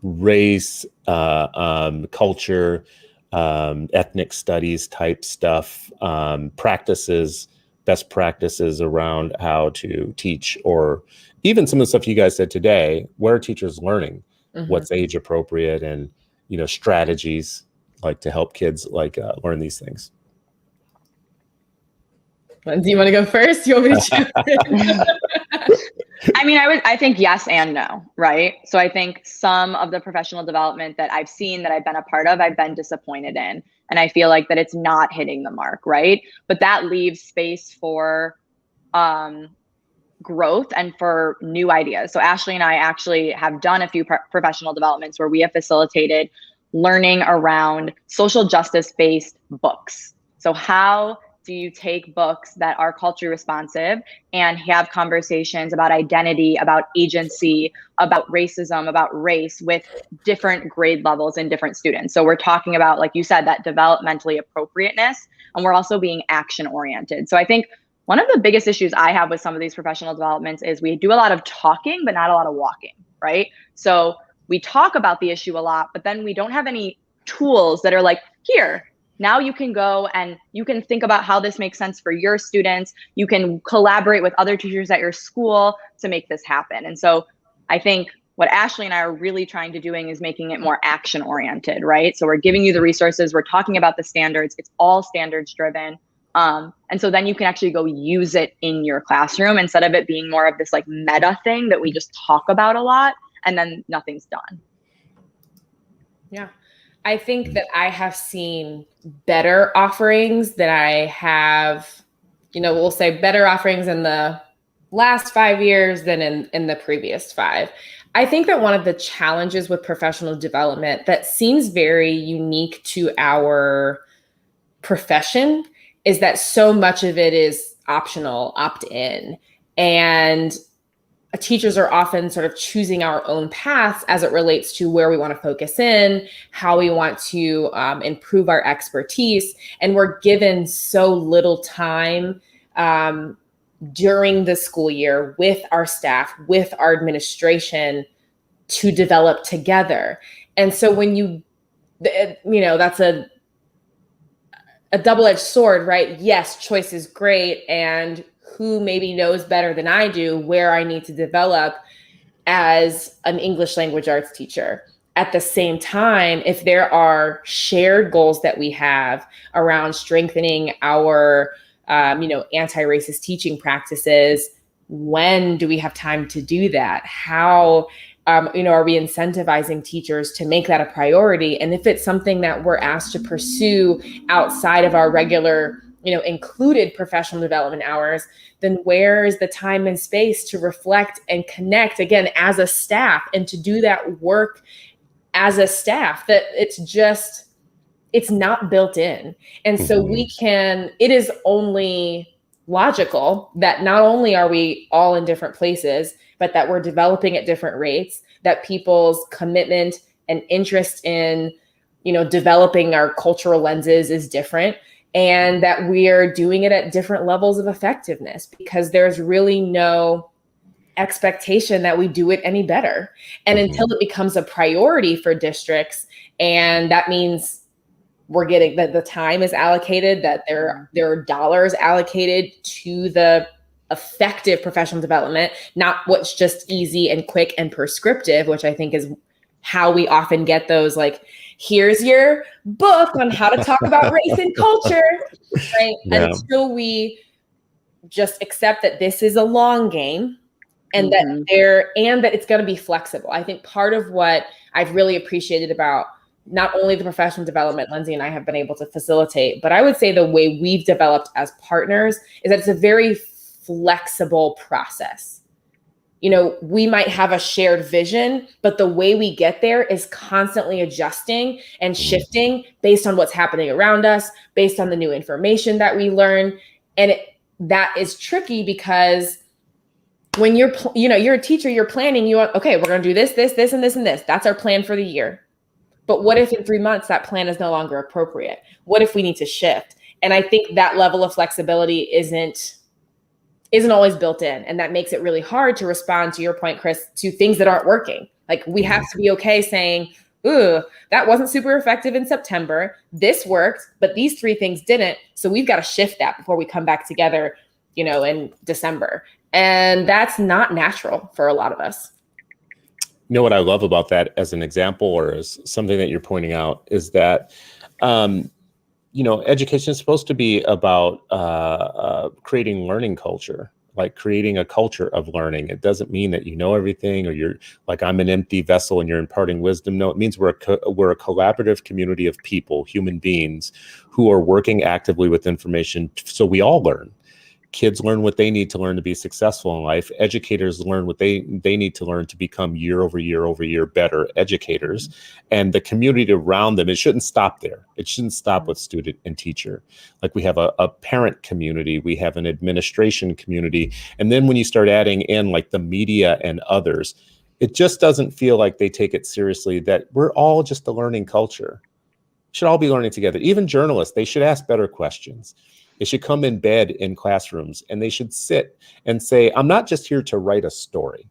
race, culture, ethnic studies type stuff, best practices around how to teach, or even some of the stuff you guys said today, where are teachers learning, what's age appropriate, and, you know, strategies like to help kids learn these things. Do you want to go first? You want me to? I mean, I think yes and no, right? So I think some of the professional development that I've seen, that I've been a part of, I've been disappointed in. And I feel like that it's not hitting the mark, right? But that leaves space for growth and for new ideas. So Ashley and I actually have done a few professional developments where we have facilitated learning around social justice-based books. So how do you take books that are culture responsive and have conversations about identity, about agency, about racism, about race with different grade levels and different students? So we're talking about, like you said, that developmentally appropriateness, and we're also being action oriented. So I think one of the biggest issues I have with some of these professional developments is we do a lot of talking, but not a lot of walking, right? So we talk about the issue a lot, but then we don't have any tools that are like, here, now you can go and you can think about how this makes sense for your students. You can collaborate with other teachers at your school to make this happen. And so I think what Ashley and I are really trying to doing is making it more action oriented, right? So we're giving you the resources, we're talking about the standards, it's all standards driven. And so then you can actually go use it in your classroom instead of it being more of this like meta thing that we just talk about a lot and then nothing's done. Yeah. I think that I have seen better offerings that I have, we'll say better offerings in the last 5 years than in the previous 5. I think that one of the challenges with professional development that seems very unique to our profession is that so much of it is optional, opt-in, and teachers are often sort of choosing our own paths as it relates to where we want to focus in, how we want to improve our expertise. And we're given so little time during the school year with our staff, with our administration to develop together. And so when that's a double-edged sword, right? Yes, choice is great. And who maybe knows better than I do where I need to develop as an English language arts teacher. At the same time, if there are shared goals that we have around strengthening our, anti-racist teaching practices, when do we have time to do that? How, are we incentivizing teachers to make that a priority? And if it's something that we're asked to pursue outside of our regular included professional development hours, then where is the time and space to reflect and connect again as a staff and to do that work as a staff that it's not built in. And so it is only logical that not only are we all in different places, but that we're developing at different rates, that people's commitment and interest in, developing our cultural lenses is different, and that we are doing it at different levels of effectiveness because there's really no expectation that we do it any better. And until it becomes a priority for districts, and that means we're getting that the time is allocated, that there are dollars allocated to the effective professional development, not what's just easy and quick and prescriptive, which I think is how we often get those like, here's your book on how to talk about race and culture, right? Yeah. Until we just accept that this is a long game and that it's going to be flexible. I think part of what I've really appreciated about not only the professional development Lindsay and I have been able to facilitate, but I would say the way we've developed as partners is that it's a very flexible process. We might have a shared vision, but the way we get there is constantly adjusting and shifting based on what's happening around us, based on the new information that we learn. And that is tricky because when you're a teacher, you're planning, okay, we're going to do this, this, this, and this, and this. That's our plan for the year. But what if in 3 months that plan is no longer appropriate? What if we need to shift? And I think that level of flexibility isn't always built in. And that makes it really hard to respond, to your point, Chris, to things that aren't working. Like we have to be okay saying, ooh, that wasn't super effective in September. This worked, but these 3 things didn't. So we've got to shift that before we come back together, in December. And that's not natural for a lot of us. What I love about that as an example, or as something that you're pointing out, is that, education is supposed to be about creating learning culture, like creating a culture of learning. It doesn't mean that you know everything or you're like, I'm an empty vessel and you're imparting wisdom. No, it means we're a collaborative community of people, human beings who are working actively with information so we all learn. Kids learn what they need to learn to be successful in life. Educators learn what they need to learn to become year over year better educators. And the community around them, it shouldn't stop there. It shouldn't stop with student and teacher. Like we have a parent community, we have an administration community. And then when you start adding in like the media and others, it just doesn't feel like they take it seriously, that we're all just a learning culture. Should all be learning together. Even journalists, they should ask better questions. They should come in bed in classrooms and they should sit and say, I'm not just here to write a story,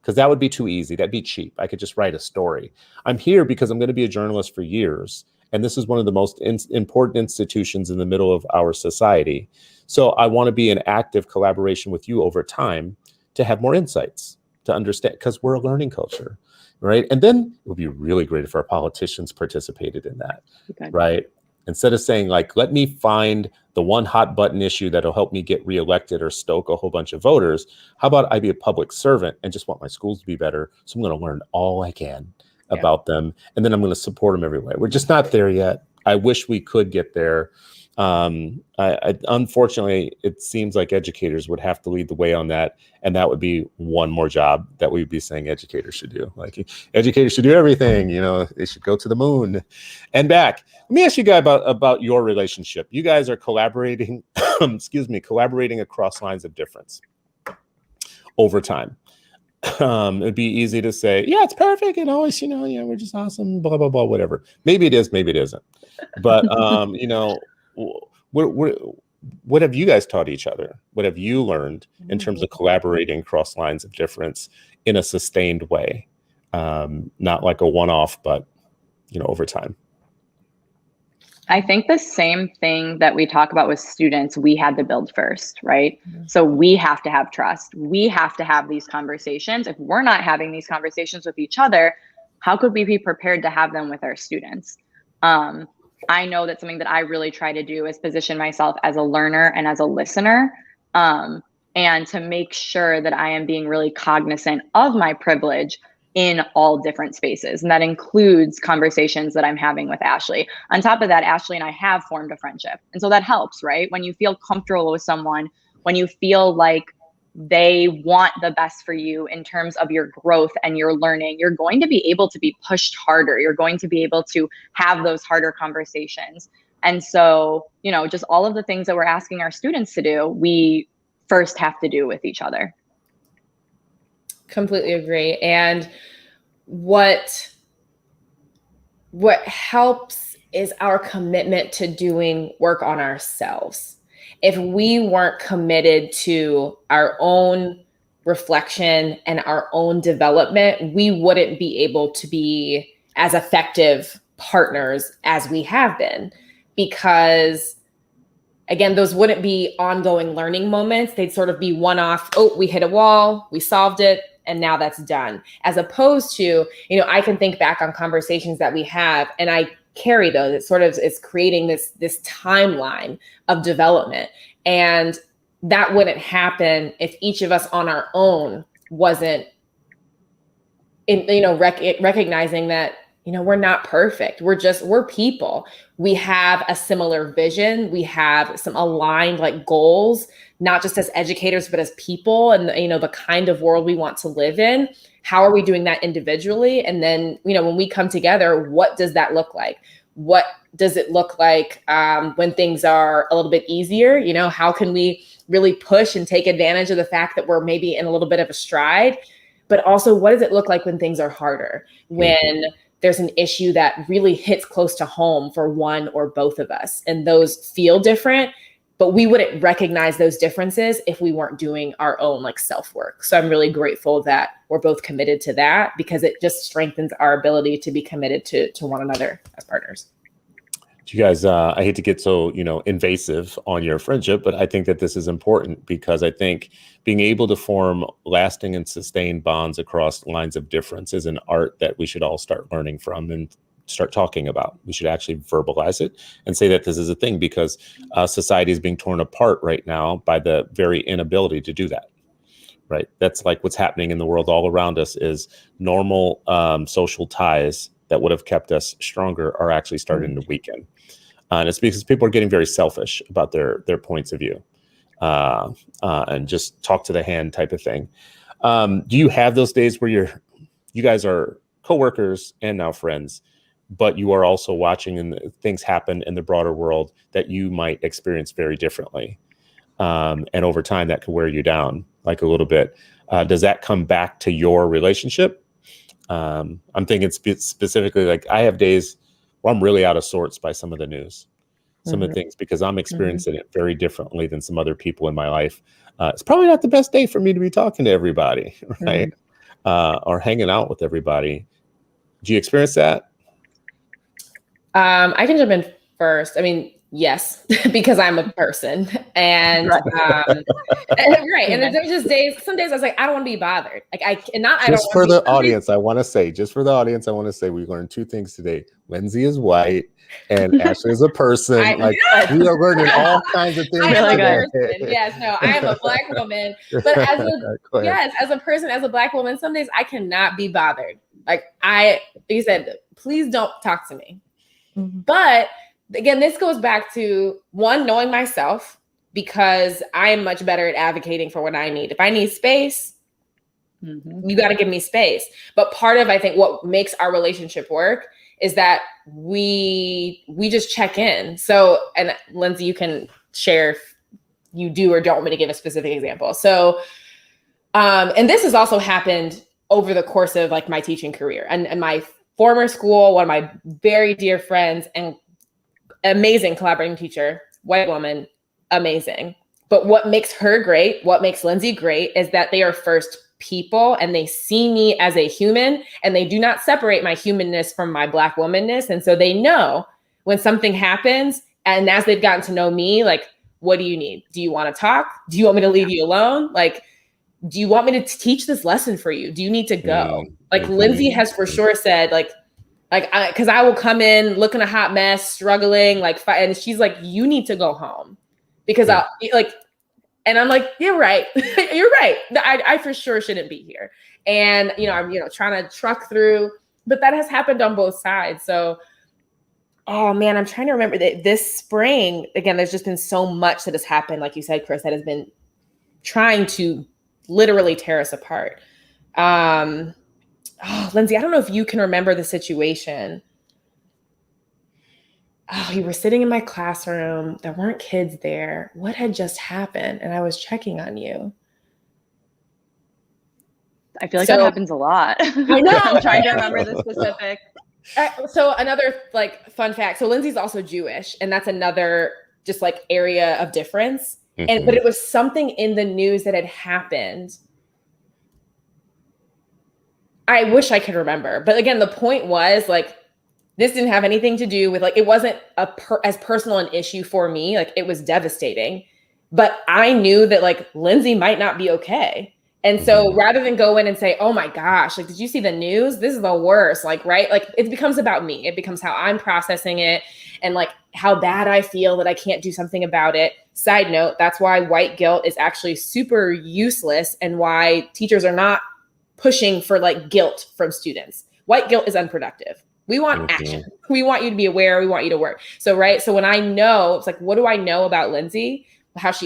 because that would be too easy. That'd be cheap. I could just write a story. I'm here because I'm going to be a journalist for years. And this is one of the most important institutions in the middle of our society. So I want to be in active collaboration with you over time to have more insights, to understand, because we're a learning culture, right? And then it would be really great if our politicians participated in that, right? Instead of saying like, let me find the one hot button issue that'll help me get reelected or stoke a whole bunch of voters. How about I be a public servant and just want my schools to be better? So I'm going to learn all I can about them. And then I'm going to support them every way. We're just not there yet. I wish we could get there. Unfortunately, it seems like educators would have to lead the way on that. And that would be one more job that we'd be saying educators should do. Like educators should do everything, you know, they should go to the moon and back. Let me ask you guys about your relationship. You guys are collaborating, collaborating across lines of difference over time. It'd be easy to say, yeah, it's perfect. And always, you know, yeah, we're just awesome, blah, blah, blah, whatever. Maybe it is, maybe it isn't. But, you know, what have you guys taught each other? What have you learned in terms of collaborating across lines of difference in a sustained way? Not like a one-off, but, you know, over time. I think the same thing that we talk about with students, we had to build first, right? So we have to have trust. We have to have these conversations. If we're not having these conversations with each other, how could we be prepared to have them with our students? I know that something that I really try to do is position myself as a learner and as a listener, and to make sure that I am being really cognizant of my privilege in all different spaces. And that includes conversations that I'm having with Ashley. On top of that, Ashley and I have formed a friendship. And so that helps, right? When you feel comfortable with someone, when you feel like they want the best for you in terms of your growth and your learning, you're going to be able to be pushed harder. You're going to be able to have those harder conversations. And so, you know, just all of the things that we're asking our students to do, we first have to do with each other. Completely agree. And what helps is our commitment to doing work on ourselves. If we weren't committed to our own reflection and our own development, we wouldn't be able to be as effective partners as we have been, because again, those wouldn't be ongoing learning moments. They'd sort of be one-off. Oh, we hit a wall, we solved it, and now that's done. As opposed to, you know, I can think back on conversations that we have and I carry those. It sort of is creating this timeline of development. And that wouldn't happen if each of us on our own wasn't, recognizing that, you know, we're not perfect. We're people. We have a similar vision. We have some aligned like goals, not just as educators, but as people and, you know, the kind of world we want to live in. How are we doing that individually? And then, you know, when we come together, what does that look like? What does it look like when things are a little bit easier? You know, how can we really push and take advantage of the fact that we're maybe in a little bit of a stride? But also, what does it look like when things are harder? When there's an issue that really hits close to home for one or both of us, and those feel different, but we wouldn't recognize those differences if we weren't doing our own like self-work. So I'm really grateful that we're both committed to that, because it just strengthens our ability to be committed to one another as partners. You guys, I hate to get so, you know, invasive on your friendship, but I think that this is important, because I think being able to form lasting and sustained bonds across lines of difference is an art that we should all start learning from and start talking about. We should actually verbalize it and say that this is a thing, because society is being torn apart right now by the very inability to do that. Right. That's like what's happening in the world all around us is normal social ties that would have kept us stronger are actually starting to weaken. And it's because people are getting very selfish about their points of view. and just talk to the hand type of thing. Do you have those days where you guys are coworkers and now friends, but you are also watching and things happen in the broader world that you might experience very differently? And over time that could wear you down like a little bit. Does that come back to your relationship? I'm thinking specifically, like I have days where I'm really out of sorts by some of the news, some of the things, because I'm experiencing it very differently than some other people in my life. It's probably not the best day for me to be talking to everybody, right? Or hanging out with everybody. Do you experience that? I can jump in first. I mean, yes, because I'm a person, and right. And there's just days. Some days I was like, I don't want to be bothered. Like I cannot. Just for the audience, I want to say, we learned two things today. Lindsay is white, and Ashley is a person. We are learning all kinds of things. Really good. Yes, no, I am a Black woman, but as a person, as a Black woman, some days I cannot be bothered. Like you said, please don't talk to me. But again, this goes back to one, knowing myself, because I am much better at advocating for what I need. If I need space, you got to give me space. But part of, I think, what makes our relationship work is that we just check in. So, and Lindsay, you can share if you do or don't want me to give a specific example. So, and this has also happened over the course of like my teaching career and my former school, one of my very dear friends and amazing collaborating teacher, white woman, amazing. But what makes her great, what makes Lindsay great, is that they are first people and they see me as a human and they do not separate my humanness from my Black womanness. And so they know when something happens, and as they've gotten to know me, like, what do you need? Do you want to talk? Do you want me to leave you alone? Like, do you want me to teach this lesson for you? Do you need to go? Like Lindsay has for sure said, because I will come in looking a hot mess, struggling, and she's like, you need to go home because and I'm like, you're right. You're right. I for sure shouldn't be here. And, I'm, trying to truck through, but that has happened on both sides. So, oh man, I'm trying to remember that this spring, again, there's just been so much that has happened. Like you said, Chris, that has been trying to literally tear us apart. Lindsay, I don't know if you can remember the situation. Oh, you were sitting in my classroom. There weren't kids there. What had just happened? And I was checking on you. I feel like that happens a lot. I know. I'm trying to remember the specific. So another fun fact. So Lindsay's also Jewish, and that's another just area of difference. But it was something in the news that had happened. I wish I could remember. But again, the point was this didn't have anything to do with it wasn't as personal an issue for me. It was devastating. But I knew that Lindsay might not be okay. And so rather than go in and say, oh my gosh, did you see the news? This is the worst. Right? It becomes about me. It becomes how I'm processing it and how bad I feel that I can't do something about it. Side note, that's why white guilt is actually super useless and why teachers are not pushing for guilt from students. White guilt is unproductive. We want action. We want you to be aware. We want you to work. So, right. So when I know, it's what do I know about Lindsay?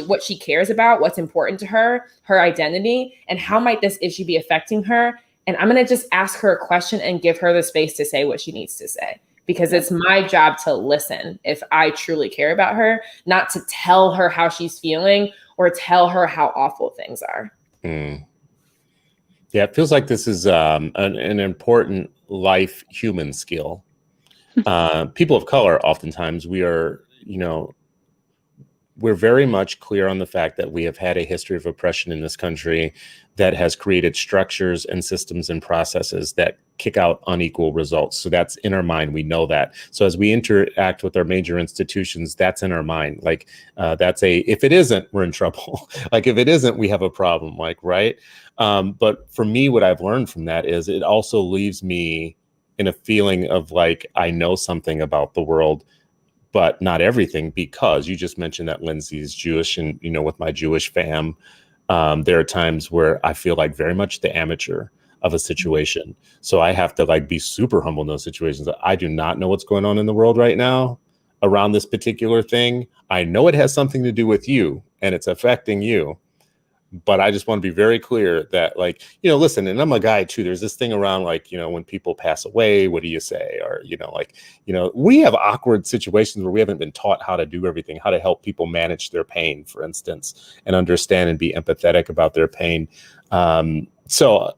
What she cares about, what's important to her identity, and how might this issue be affecting her? And I'm going to just ask her a question and give her the space to say what she needs to say, because it's my job to listen if I truly care about her, not to tell her how she's feeling or tell her how awful things are. Yeah, it feels like this is an important life human skill. People of color, oftentimes we're very much clear on the fact that we have had a history of oppression in this country that has created structures and systems and processes that kick out unequal results. So that's in our mind. We know that. So as we interact with our major institutions, that's in our mind. If it isn't, we're in trouble. If it isn't, we have a problem, right? But for me, what I've learned from that is it also leaves me in a feeling of I know something about the world, but not everything, because you just mentioned that Lindsay is Jewish, and with my Jewish fam, there are times where I feel very much the amateur of a situation. So I have to be super humble in those situations. I do not know what's going on in the world right now. around this particular thing. I know it has something to do with you and it's affecting you, but I just want to be very clear that, like, you know, listen, and I'm a guy too. There's this thing around, like, you know, when people pass away, what do you say? Or, you know, like, you know, we have awkward situations where we haven't been taught how to do everything, how to help people manage their pain, for instance, and understand and be empathetic about their pain. So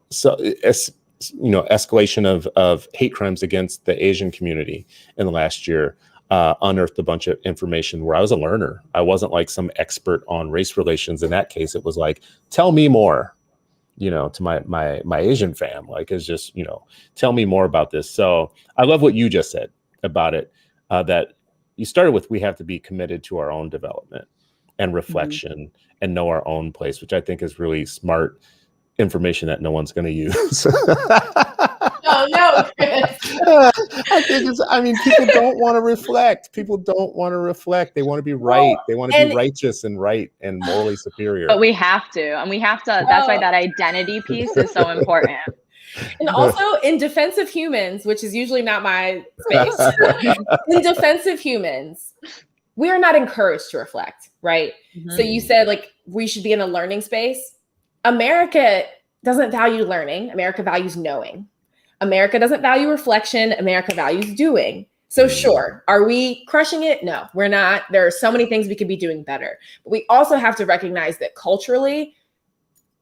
you know, escalation of hate crimes against the Asian community in the last year unearthed a bunch of information where I was a learner. I wasn't like some expert on race relations. In that case, it was like, tell me more, you know, to my Asian fam, like, it's just, you know, tell me more about this. So I love what you just said about it, that you started with, we have to be committed to our own development and reflection and know our own place, which I think is really smart information that no one's going to use. Oh no, Chris. I mean, people don't want to reflect. People don't want to reflect. They want to be right. They want to be righteous and right and morally superior. But we have to, and we have to. That's why that identity piece is so important. And also, in defense of humans, which is usually not my space, in defense of humans, we are not encouraged to reflect, right? So you said, like, we should be in a learning space. America doesn't value learning. America values knowing. America doesn't value reflection. America values doing. So sure, are we crushing it? No, we're not. There are so many things we could be doing better. But we also have to recognize that culturally,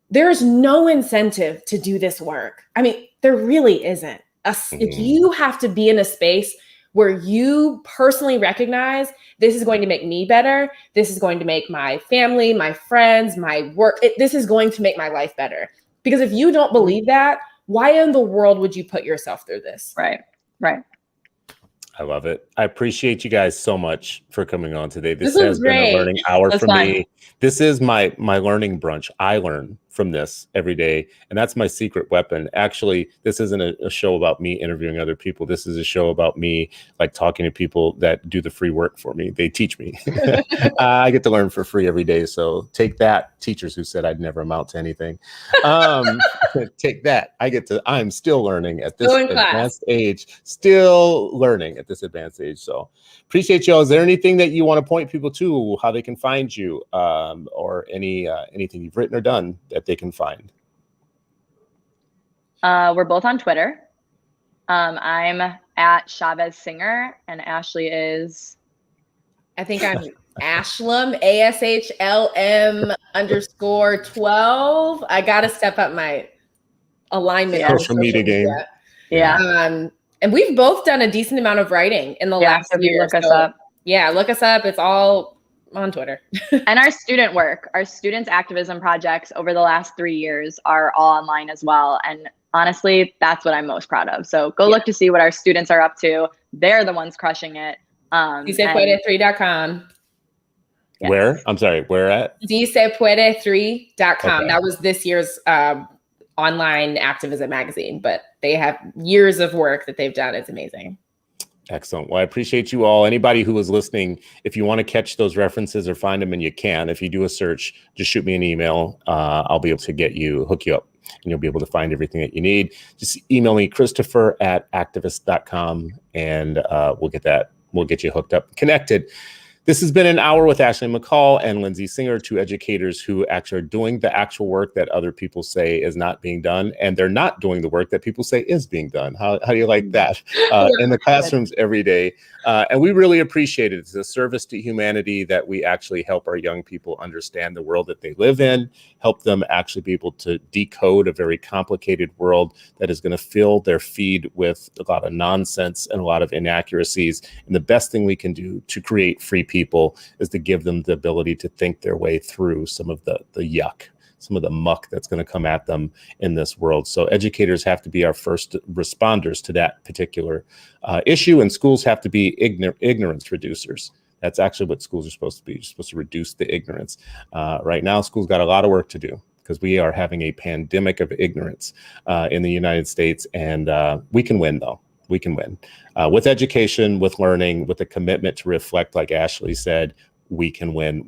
there's no incentive to do this work. I mean, there really isn't. If you have to be in a space where you personally recognize this is going to make me better, this is going to make my family, my friends, my work, this is going to make my life better. Because if you don't believe that, why in the world would you put yourself through this? Right. I love it. I appreciate you guys so much for coming on today. This was has been great. a learning hour That's for fun. me. This is my learning brunch. I learn from this every day, and that's my secret weapon. Actually, this isn't a show about me interviewing other people. This is a show about me, like, talking to people that do the free work for me. They teach me. I get to learn for free every day. So take that, teachers who said I'd never amount to anything. Take that. I'm still learning at this advanced age, still learning at this advanced age. So appreciate y'all. Is there anything that you want to point people to, how they can find you, or anything you've written or done that they can find? We're both on Twitter. I'm at Chavez Singer, and Ashley is, I think I'm Ashlum, ASHLM_12. I got to step up my alignment on social media game. yeah. And we've both done a decent amount of writing in the last year. Look us up. Yeah, look us up. It's all on Twitter. And our student work, our students' activism projects over the last 3 years are all online as well. And honestly, that's what I'm most proud of. So go look to see what our students are up to. They're the ones crushing it. DicePuede3.com. Yes. Where? I'm sorry, where at? DicePuede3.com. That was this year's online activism magazine, but they have years of work that they've done. It's amazing. Excellent. Well, I appreciate you all. Anybody who was listening, if you want to catch those references or find them, and you can, if you do a search, just shoot me an email. I'll be able to hook you up, and you'll be able to find everything that you need. Just email me, Christopher@activist.com, and we'll get you hooked up, connected. This has been an hour with Ashley McCall and Lindsay Singer, two educators who actually are doing the actual work that other people say is not being done, and they're not doing the work that people say is being done. How do you like that? In the classrooms every day. And we really appreciate it. It's a service to humanity that we actually help our young people understand the world that they live in, help them actually be able to decode a very complicated world that is going to fill their feed with a lot of nonsense and a lot of inaccuracies. And the best thing we can do to create free people is to give them the ability to think their way through some of the yuck, some of the muck that's going to come at them in this world. So educators have to be our first responders to that particular issue, and schools have to be ignorance reducers. That's actually what schools are supposed to be. You're supposed to reduce the ignorance. Right now, schools got a lot of work to do, because we are having a pandemic of ignorance in the United States, and we can win, though. We can win with education, with learning, with a commitment to reflect, like Ashley said. We can win.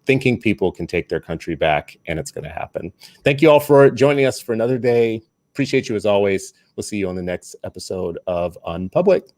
Thinking people can take their country back, and it's going to happen. Thank you all for joining us for another day. Appreciate you as always. We'll see you on the next episode of UnPublic.